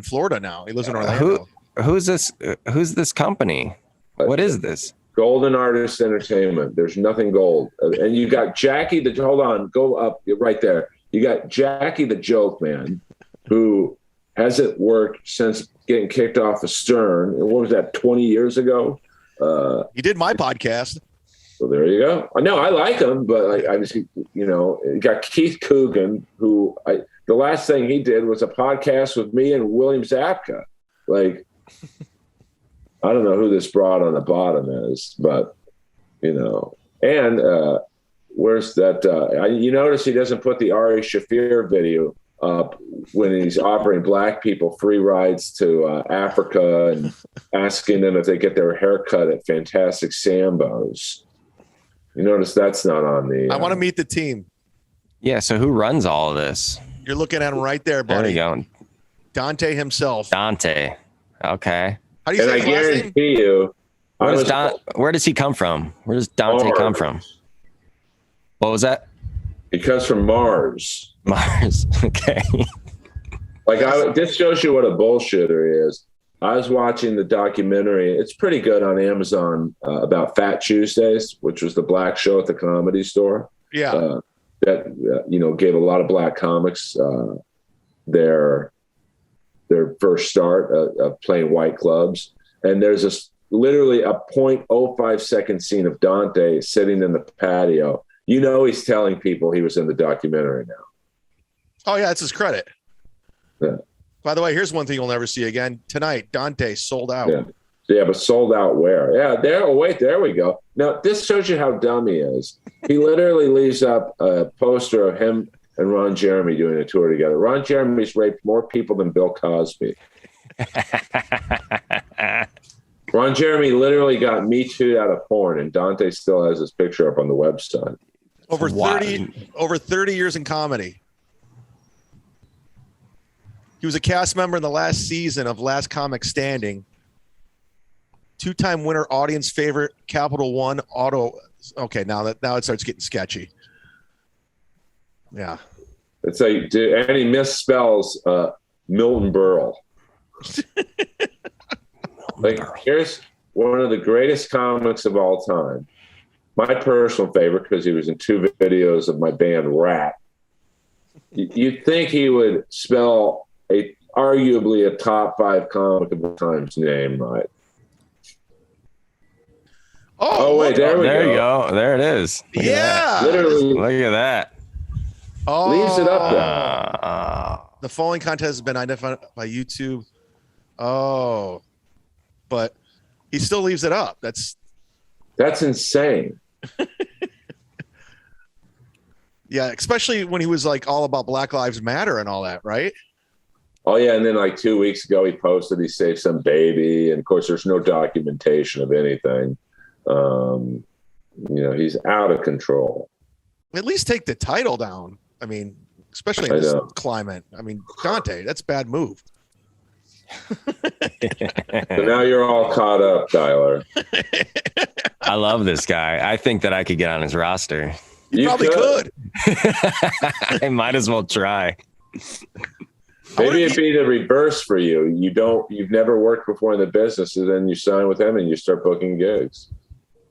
Florida now. He lives in Orlando. Who's this company? What is this? Golden Artist Entertainment. There's nothing gold. And you got Jackie hold on, go up right there. You got Jackie the Joke Man, who hasn't worked since getting kicked off of Stern. What was that, 20 years ago? He did my podcast. So there you go. No, I like him, but I just, you got Keith Coogan, who the last thing he did was a podcast with me and William Zabka. Like, I don't know who this broad on the bottom is, but, and where's that? You notice he doesn't put the Ari Shafir video up when he's offering black people free rides to Africa and asking them if they get their hair cut at Fantastic Sambo's. You notice that's not on the... I want to meet the team. Yeah, so who runs all of this? You're looking at him right there, buddy. There you go. Dante himself. Dante. Okay. How do you say his last name? You... Where does he come from? Where does Dante come from? What was that? He comes from Mars. Mars. Okay. This shows you what a bullshitter he is. I was watching the documentary. It's pretty good on Amazon about Fat Tuesdays, which was the black show at the Comedy Store. Yeah. That gave a lot of black comics their first start of playing white clubs. And there's literally a 0.05 second scene of Dante sitting in the patio. He's telling people he was in the documentary now. Oh, yeah, it's his credit. Yeah. By the way, here's one thing you'll never see again. Tonight, Dante sold out. Yeah, but sold out where? Yeah, there. Oh, wait, there we go. Now, this shows you how dumb he is. He literally leaves up a poster of him and Ron Jeremy doing a tour together. Ron Jeremy's raped more people than Bill Cosby. Ron Jeremy literally got Me Too'd out of porn, and Dante still has his picture up on the website. Over 30 years in comedy. He was a cast member in the last season of Last Comic Standing. 2-time winner, audience favorite, Capital One auto. Okay, now it starts getting sketchy. Yeah. It's like, and he misspells Milton Berle. Here's one of the greatest comics of all time. My personal favorite, because he was in 2 videos of my band Rat. You'd think he would spell arguably a top 5 comic of all time's name right. Oh wait, there we go. There you go. There it is. Yeah. Literally. Look at that. Oh, leaves it up there. The following contest has been identified by YouTube. Oh, but he still leaves it up. That's insane. Yeah, especially when he was all about Black Lives Matter and all that, right? Oh yeah, and then 2 weeks ago he posted he saved some baby, and of course there's no documentation of anything. He's out of control. At least take the title down. I mean, especially in this climate. I mean, Dante, that's a bad move. So now you're all caught up, Tyler. I love this guy. I think that I could get on his roster. You probably could. I might as well try. Maybe it'd be the reverse for you. You've never worked before in the business, and then you sign with him and you start booking gigs.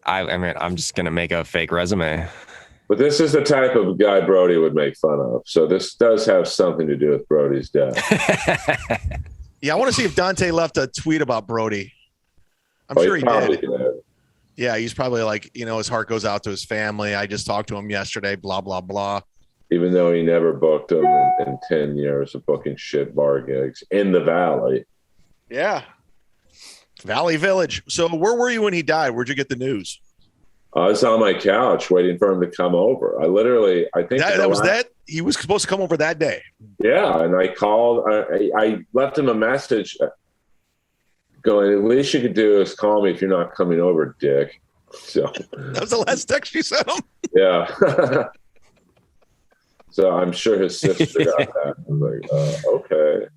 I mean, I'm just gonna make a fake resume. But this is the type of guy Brody would make fun of. So this does have something to do with Brody's death. Yeah, I want to see if Dante left a tweet about Brody. I'm sure he did. Yeah, he's probably his heart goes out to his family. I just talked to him yesterday, blah, blah, blah. Even though he never booked them in 10 years of booking shit bar gigs in the Valley. Yeah. Valley Village. So where were you when he died? Where'd you get the news? I was on my couch waiting for him to come over. I think that was that. He was supposed to come over that day. Yeah, and I called. I left him a message going, "At least you could do is call me if you're not coming over, dick." So that was the last text you sent him. Yeah. So I'm sure his sister got that. I was like, okay.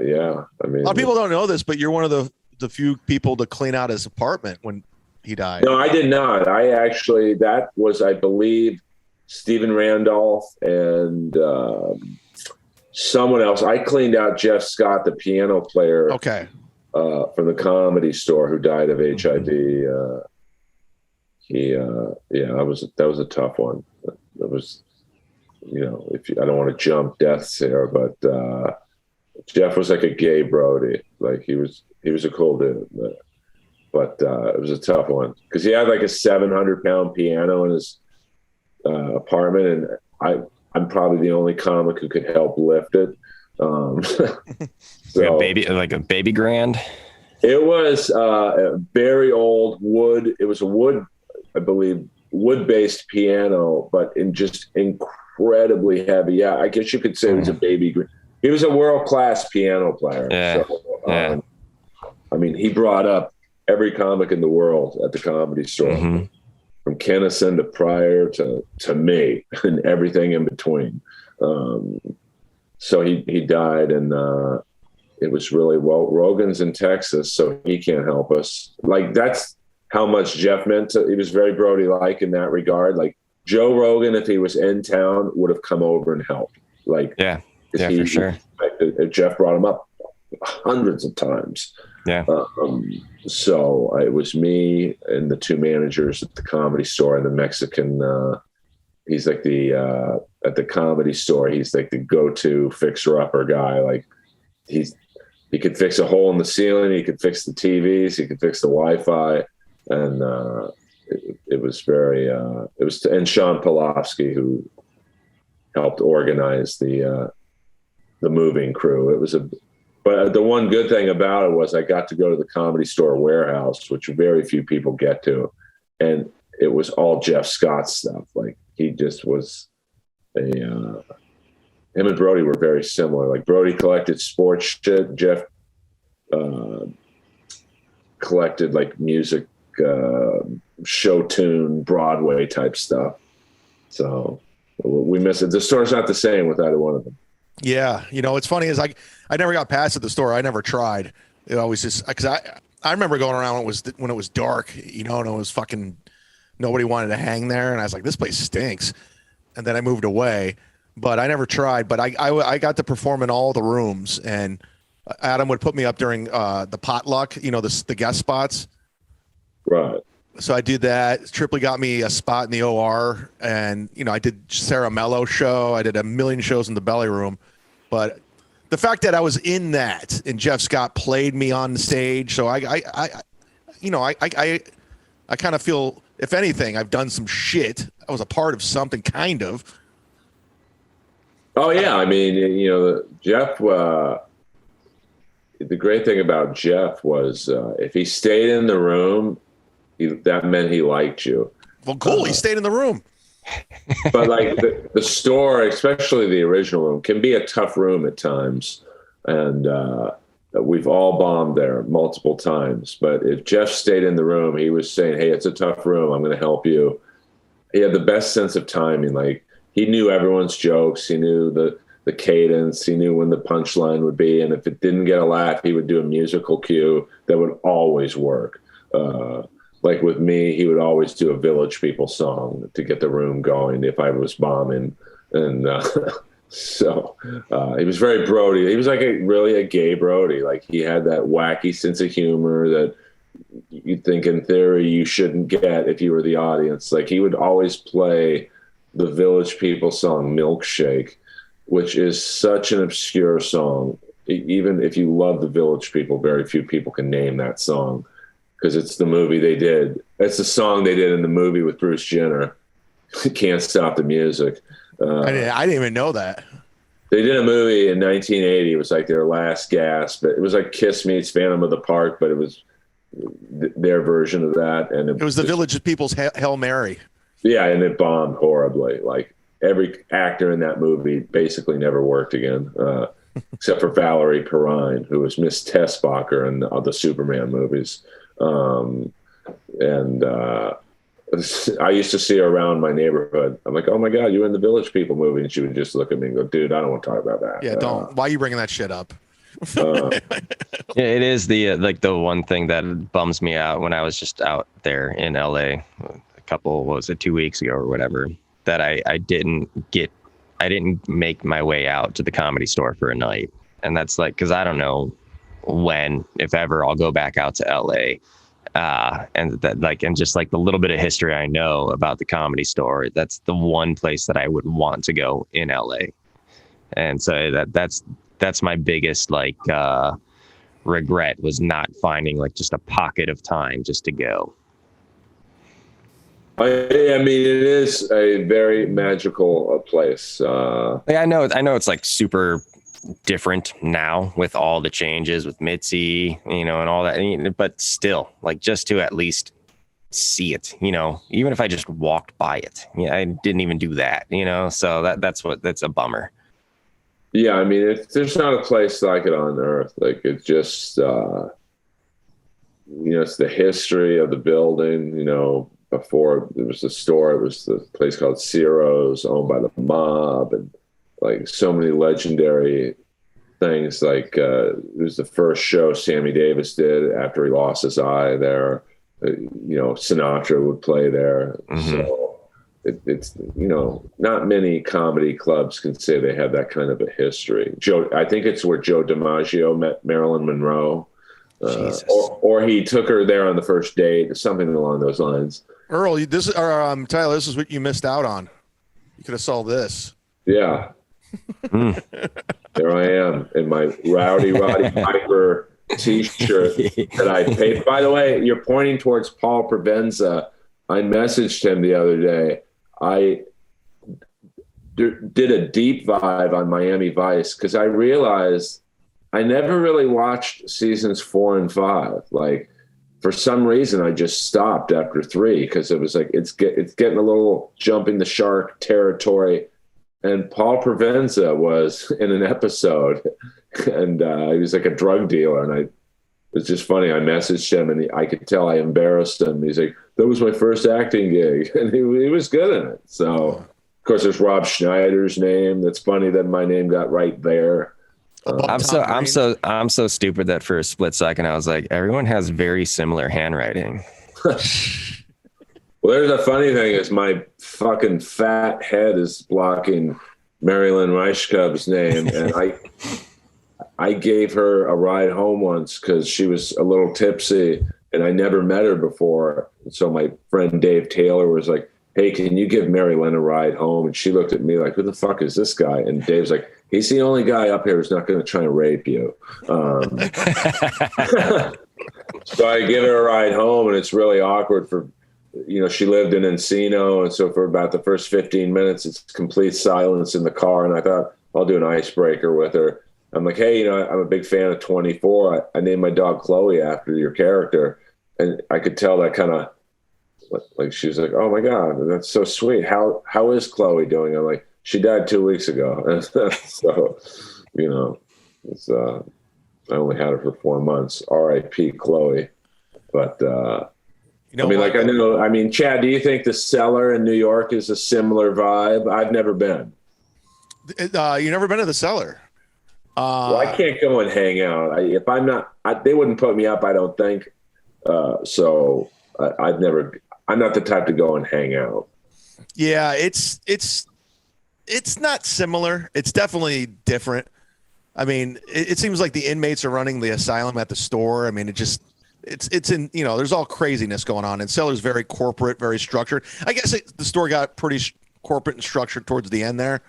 Yeah, I mean, a lot of people don't know this, but you're one of the few people to clean out his apartment when he died. No, I did not. That was, I believe, Stephen Randolph and someone else. I cleaned out Jeff Scott, the piano player. Okay. From the Comedy Store, who died of HIV. That was a tough one. It was, I don't want to jump deaths here, but Jeff was like a gay Brody. Like he was a cool dude, but it was a tough one because he had like a 700-pound piano in his apartment, and I'm probably the only comic who could help lift it. So, like a baby grand. It was a very old wood. It was a wood, I believe, wood-based piano, but just incredibly heavy. Yeah, I guess you could say it was a baby grand. He was a world-class piano player. Yeah. So, I mean, he brought up every comic in the world at the Comedy Store, from Kennison to Pryor to me and everything in between. So he died, and it was really, Rogan's in Texas, so he can't help us. Like, that's how much Jeff meant he was very Brody-like in that regard. Like, Joe Rogan, if he was in town, would have come over and helped. Like, for sure. Jeff brought him up hundreds of times. Yeah. So it was me and the two managers at the Comedy Store, and the Mexican, he's like at the Comedy Store, he's like the go-to fixer-upper guy. Like, he could fix a hole in the ceiling, he could fix the TVs, he could fix the Wi-Fi, and it was very and Sean Polofsky, who helped organize the moving crew. But the one good thing about it was I got to go to the Comedy Store warehouse, which very few people get to, and it was all Jeff Scott stuff. Like, he just was him and Brody were very similar. Like, Brody collected sports shit. Jeff collected like music, show tune, Broadway type stuff. So we miss it. The store's not the same with either one of them. Yeah. It's funny is I never got past at the store. I never tried. It always just, cause I remember going around when it was dark, and it was fucking, nobody wanted to hang there. And I was like, this place stinks. And then I moved away, but I never tried, but I got to perform in all the rooms, and Adam would put me up during the potluck, the guest spots. Right. So I did that. Tripoli got me a spot in the OR, and I did Sarah Mello show. I did a million shows in the Belly Room, but the fact that I was in that and Jeff Scott played me on the stage, so I kind of feel, if anything, I've done some shit. I was a part of something, kind of. Oh yeah, I mean, Jeff. The great thing about Jeff was if he stayed in the room, that meant he liked you. Well, cool. He stayed in the room. But like the store, especially the original room, can be a tough room at times, and we've all bombed there multiple times. But if Jeff stayed in the room, he was saying, "Hey, it's a tough room. I'm going to help you." He had the best sense of timing. Like, he knew everyone's jokes. He knew the cadence. He knew when the punchline would be, and if it didn't get a laugh, he would do a musical cue that would always work. Like with me, he would always do a Village People song to get the room going if I was bombing. And so he was very Brody. He was like really a gay Brody. Like, he had that wacky sense of humor that you'd think in theory you shouldn't get if you were the audience. Like, he would always play the Village People song Milkshake, which is such an obscure song. Even if you love the Village People, very few people can name that song, because it's the movie they did. It's the song they did in the movie with Bruce Jenner. Can't Stop the Music. I didn't even know that. They did a movie in 1980. It was like their last gasp. But it was like Kiss meets Phantom of the Park, but it was their version of that, and it was the Village People's Hail Mary. Yeah, and it bombed horribly. Like every actor in that movie basically never worked again, except for Valerie Perrine, who was Miss Tessbacher in the Superman movies. I used to see her around my neighborhood. I'm like, oh my God, you were in the Village People movie. And she would just look at me and go, dude, I don't want to talk about that. Yeah, don't. Why are you bringing that shit up? Yeah, it is the the one thing that bums me out when I was just out there in LA what was it, 2 weeks ago or whatever, that I didn't make my way out to the Comedy Store for a night. And that's like, because I don't know when, if ever, I'll go back out to LA. And that, like, and just like the little bit of history I know about the Comedy Store, that's the one place that I would want to go in LA. And so that's my biggest like regret, was not finding like just a pocket of time just to go. I mean, it is a very magical place. I know it's like super different now with all the changes with Mitzi, and all that, but still, like, just to at least see it, even if I just walked by it. Yeah, I didn't even do that, so that's a bummer. Yeah, I mean, there's not a place like it on earth. Like, it's just it's the history of the building. Before it was the store, it was the place called Ciro's, owned by the mob, and like so many legendary things. Like it was the first show Sammy Davis did after he lost his eye there. Sinatra would play there. Mm-hmm. So it's not many comedy clubs can say they have that kind of a history. I think it's where Joe DiMaggio met Marilyn Monroe, or he took her there on the first date, something along those lines. Earl, Tyler, this is what you missed out on. You could have saw this. Yeah. There I am in my Rowdy Roddy Piper t-shirt that I paid. By the way, you're pointing towards Paul Provenza. I messaged him the other day. I did a deep dive on Miami Vice because I realized I never really watched seasons 4 and 5. Like, for some reason, I just stopped after 3 because it was like it's getting a little jumping the shark territory. And Paul Provenza was in an episode, and he was like a drug dealer. And it was just funny. I messaged him, and I could tell I embarrassed him. He's like, "That was my first acting gig," and he was good in it. So, of course, there's Rob Schneider's name. That's funny that my name got right there. I'm so stupid that for a split second I was like, everyone has very similar handwriting. Well, there's a funny thing is my fucking fat head is blocking Marilyn Reichkub's name, and I gave her a ride home once because she was a little tipsy, and I never met her before. And so my friend Dave Taylor was like, "Hey, can you give Marilyn a ride home?" And she looked at me like, "Who the fuck is this guy?" And Dave's like, "He's the only guy up here who's not going to try and rape you." So I give her a ride home, and it's really awkward for, she lived in Encino. And so for about the first 15 minutes, it's complete silence in the car. And I thought I'll do an icebreaker with her. I'm like, "Hey, I'm a big fan of 24. I named my dog Chloe after your character." And I could tell that kind of, like, she was like, "Oh my God, that's so sweet. How is Chloe doing?" I'm like, "She died 2 weeks ago." So, it's, I only had her for 4 months. R.I.P. Chloe. But, Chad, do you think the Cellar in New York is a similar vibe? I've never been. You never been to the Cellar? Well, I can't go and hang out. If I'm not, they wouldn't put me up, I don't think. So I'm not the type to go and hang out. Yeah, it's not similar. It's definitely different. I mean, it seems like the inmates are running the asylum at the store. I mean, it's in, there's all craziness going on. And Cellar's very corporate, very structured. I guess the store got pretty corporate and structured towards the end there,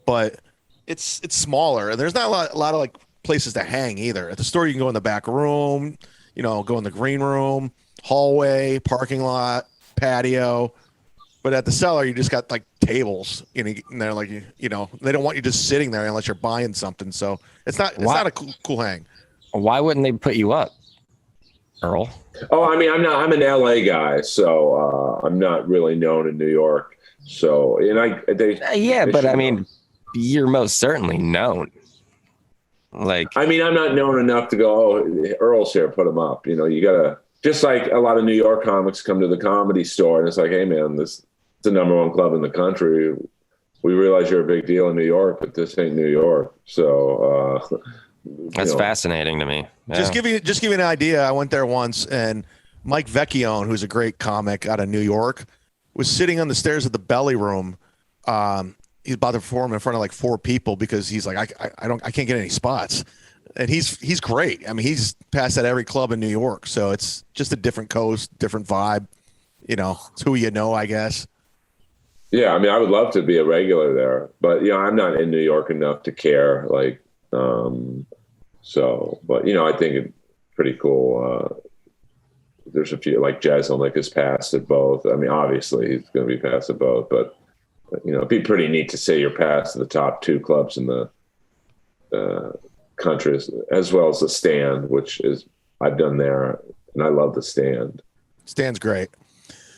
but it's smaller. And there's not a lot of like places to hang either. At the store, you can go in the back room, go in the green room, hallway, parking lot, patio. But at the Cellar, you just got like tables, and they're like, they don't want you just sitting there unless you're buying something. So it's not a cool hang. Why wouldn't they put you up? Earl? Oh, I mean, I'm an LA guy, so I'm not really known in New York. So, and But I mean, you're most certainly known. Like, I mean, I'm not known enough to go, oh, Earl's here, put him up. You know, you gotta, just like a lot of New York comics come to the Comedy Store and it's like, hey man, this is the #1 club in the country. We realize you're a big deal in New York, but this ain't New York. So that's fascinating to me. Yeah. Just give you an idea. I went there once, and Mike Vecchione, who's a great comic out of New York, was sitting on the stairs of the Belly Room. He's about to perform in front of like 4 people because he's like, I can't get any spots, and he's great. I mean, he's passed at every club in New York, so it's just a different coast, different vibe. You know, it's who you know, I guess. Yeah, I mean, I would love to be a regular there, but you know, I'm not in New York enough to care. Like, but you know, I think it's pretty cool. There's a few, like Jeselnik has passed at both. I mean, obviously he's going to be passed at both, but you know, it'd be pretty neat to say you're past the top 2 clubs in the country, as well as the Stand, which is I've done there, and I love the Stand. Stand's great.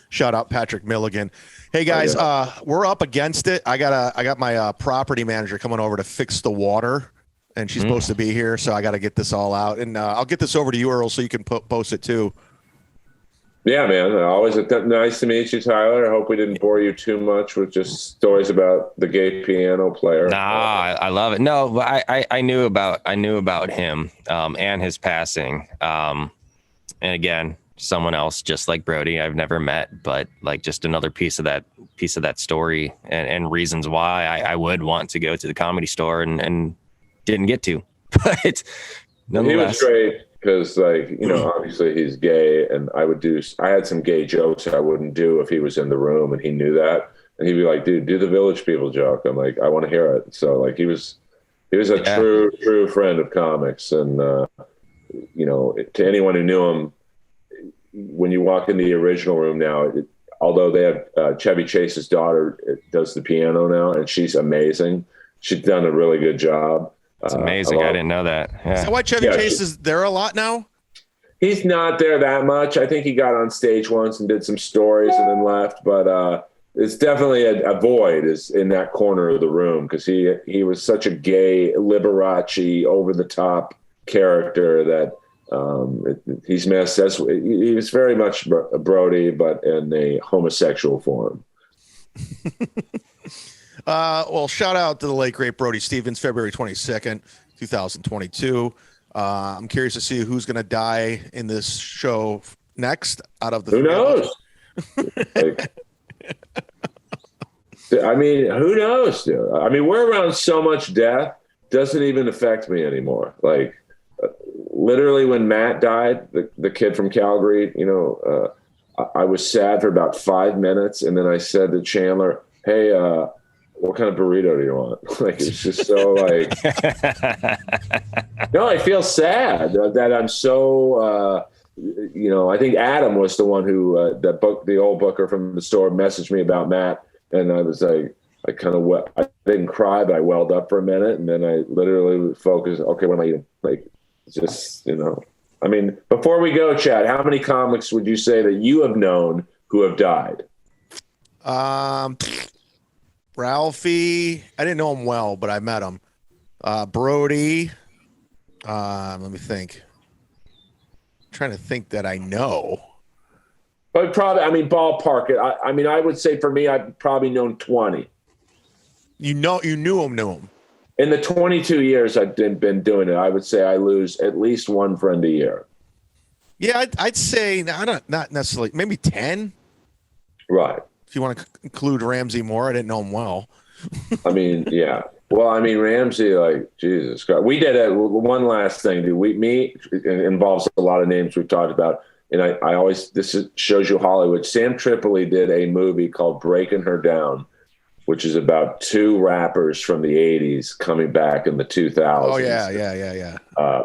Shout out Patrick Milligan. Hey guys, we're up against it. I got my property manager coming over to fix the water, and she's supposed to be here, so I got to get this all out, and I'll get this over to you, Earl, so you can post it too. Yeah, man. Always nice to meet you, Tyler. I hope we didn't bore you too much with just stories about the gay piano player. Nah, I love it. No, but I knew about him and his passing. And again, someone else just like Brody I've never met, but like just another piece of that story and reasons why I would want to go to the Comedy Store and didn't get to. But nonetheless, he was great. Because, like, you know, obviously he's gay, and I had some gay jokes I wouldn't do if he was in the room, and he knew that. And he'd be like, dude, do the Village People joke. I'm like, I want to hear it. So, like, he was a true friend of comics. And, you know, to anyone who knew him, when you walk in the original room now, although they have Chevy Chase's daughter does the piano now, and she's amazing. She's done a really good job. It's amazing. I didn't know that. Yeah. Is that why Chevy Chase is there a lot now? He's not there that much. I think he got on stage once and did some stories and then left. But it's definitely a void is in that corner of the room because he was such a gay, Liberace, over-the-top character that he's missed. He was very much a Brody, but in a homosexual form. Well, shout out to the late great Brody Stevens, February 22nd, 2022. I'm curious to see who's going to die in this show next out of the Who knows? I mean, who knows, dude? I mean, we're around so much death, doesn't even affect me anymore. Like, literally when Matt died, the kid from Calgary, you know, I was sad for about 5 minutes. And then I said to Chandler, hey, what kind of burrito do you want? Like, it's just so like, no, I feel sad that I'm so, you know, I think Adam was the one who, the old booker from the store messaged me about Matt. And I was like, I didn't cry, but I welled up for a minute. And then I literally focused, okay, what am I eating? Like, just, you know, I mean, before we go, Chad, how many comics would you say that you have known who have died? Ralphie, I didn't know him well, but I met him. Brody, let me think. I'm trying to think that I know. But probably, I mean, ballpark it. I mean, I would say for me, I've probably known 20. You knew him. In the 22 years I've been doing it, I would say I lose at least one friend a year. Yeah, I'd say not necessarily, maybe 10. Right. If you want to include Ramsey Moore, I didn't know him well. I mean, yeah. Well, I mean, Ramsey, like, Jesus Christ. We did one last thing, dude. It involves a lot of names we've talked about. And I always, shows you Hollywood. Sam Tripoli did a movie called Breaking Her Down, which is about 2 rappers from the 80s coming back in the 2000s. Oh, yeah.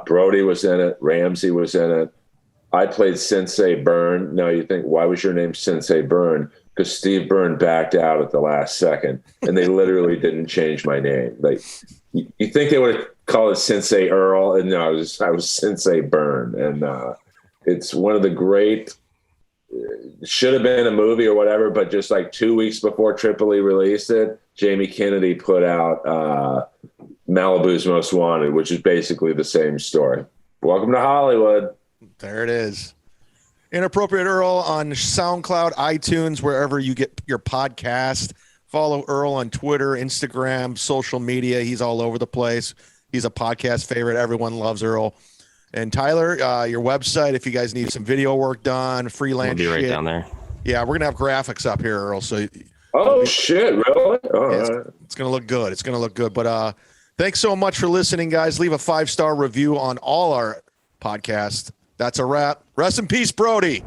Brody was in it. Ramsey was in it. I played Sensei Byrne. Now you think, why was your name Sensei Byrne? Because Steve Byrne backed out at the last second, and they literally didn't change my name. Like, you think they would have called it Sensei Earl, and no, I was Sensei Byrne, and It's one of the great, should have been a movie or whatever, but just like 2 weeks before Tripoli released it, Jamie Kennedy put out Malibu's Most Wanted, which is basically the same story. Welcome to Hollywood. There it is. Inappropriate Earl on SoundCloud, iTunes, wherever you get your podcast. Follow Earl on Twitter, Instagram, social media. He's all over the place. He's a podcast favorite. Everyone loves Earl. And Tyler, your website, if you guys need some video work done, freelance We'll be right shit. down there. Yeah, we're going to have graphics up here, Earl. So, Shit, really? it's going to look good. It's going to look good. But thanks so much for listening, guys. Leave a 5-star review on all our podcasts. That's a wrap. Rest in peace, Brody.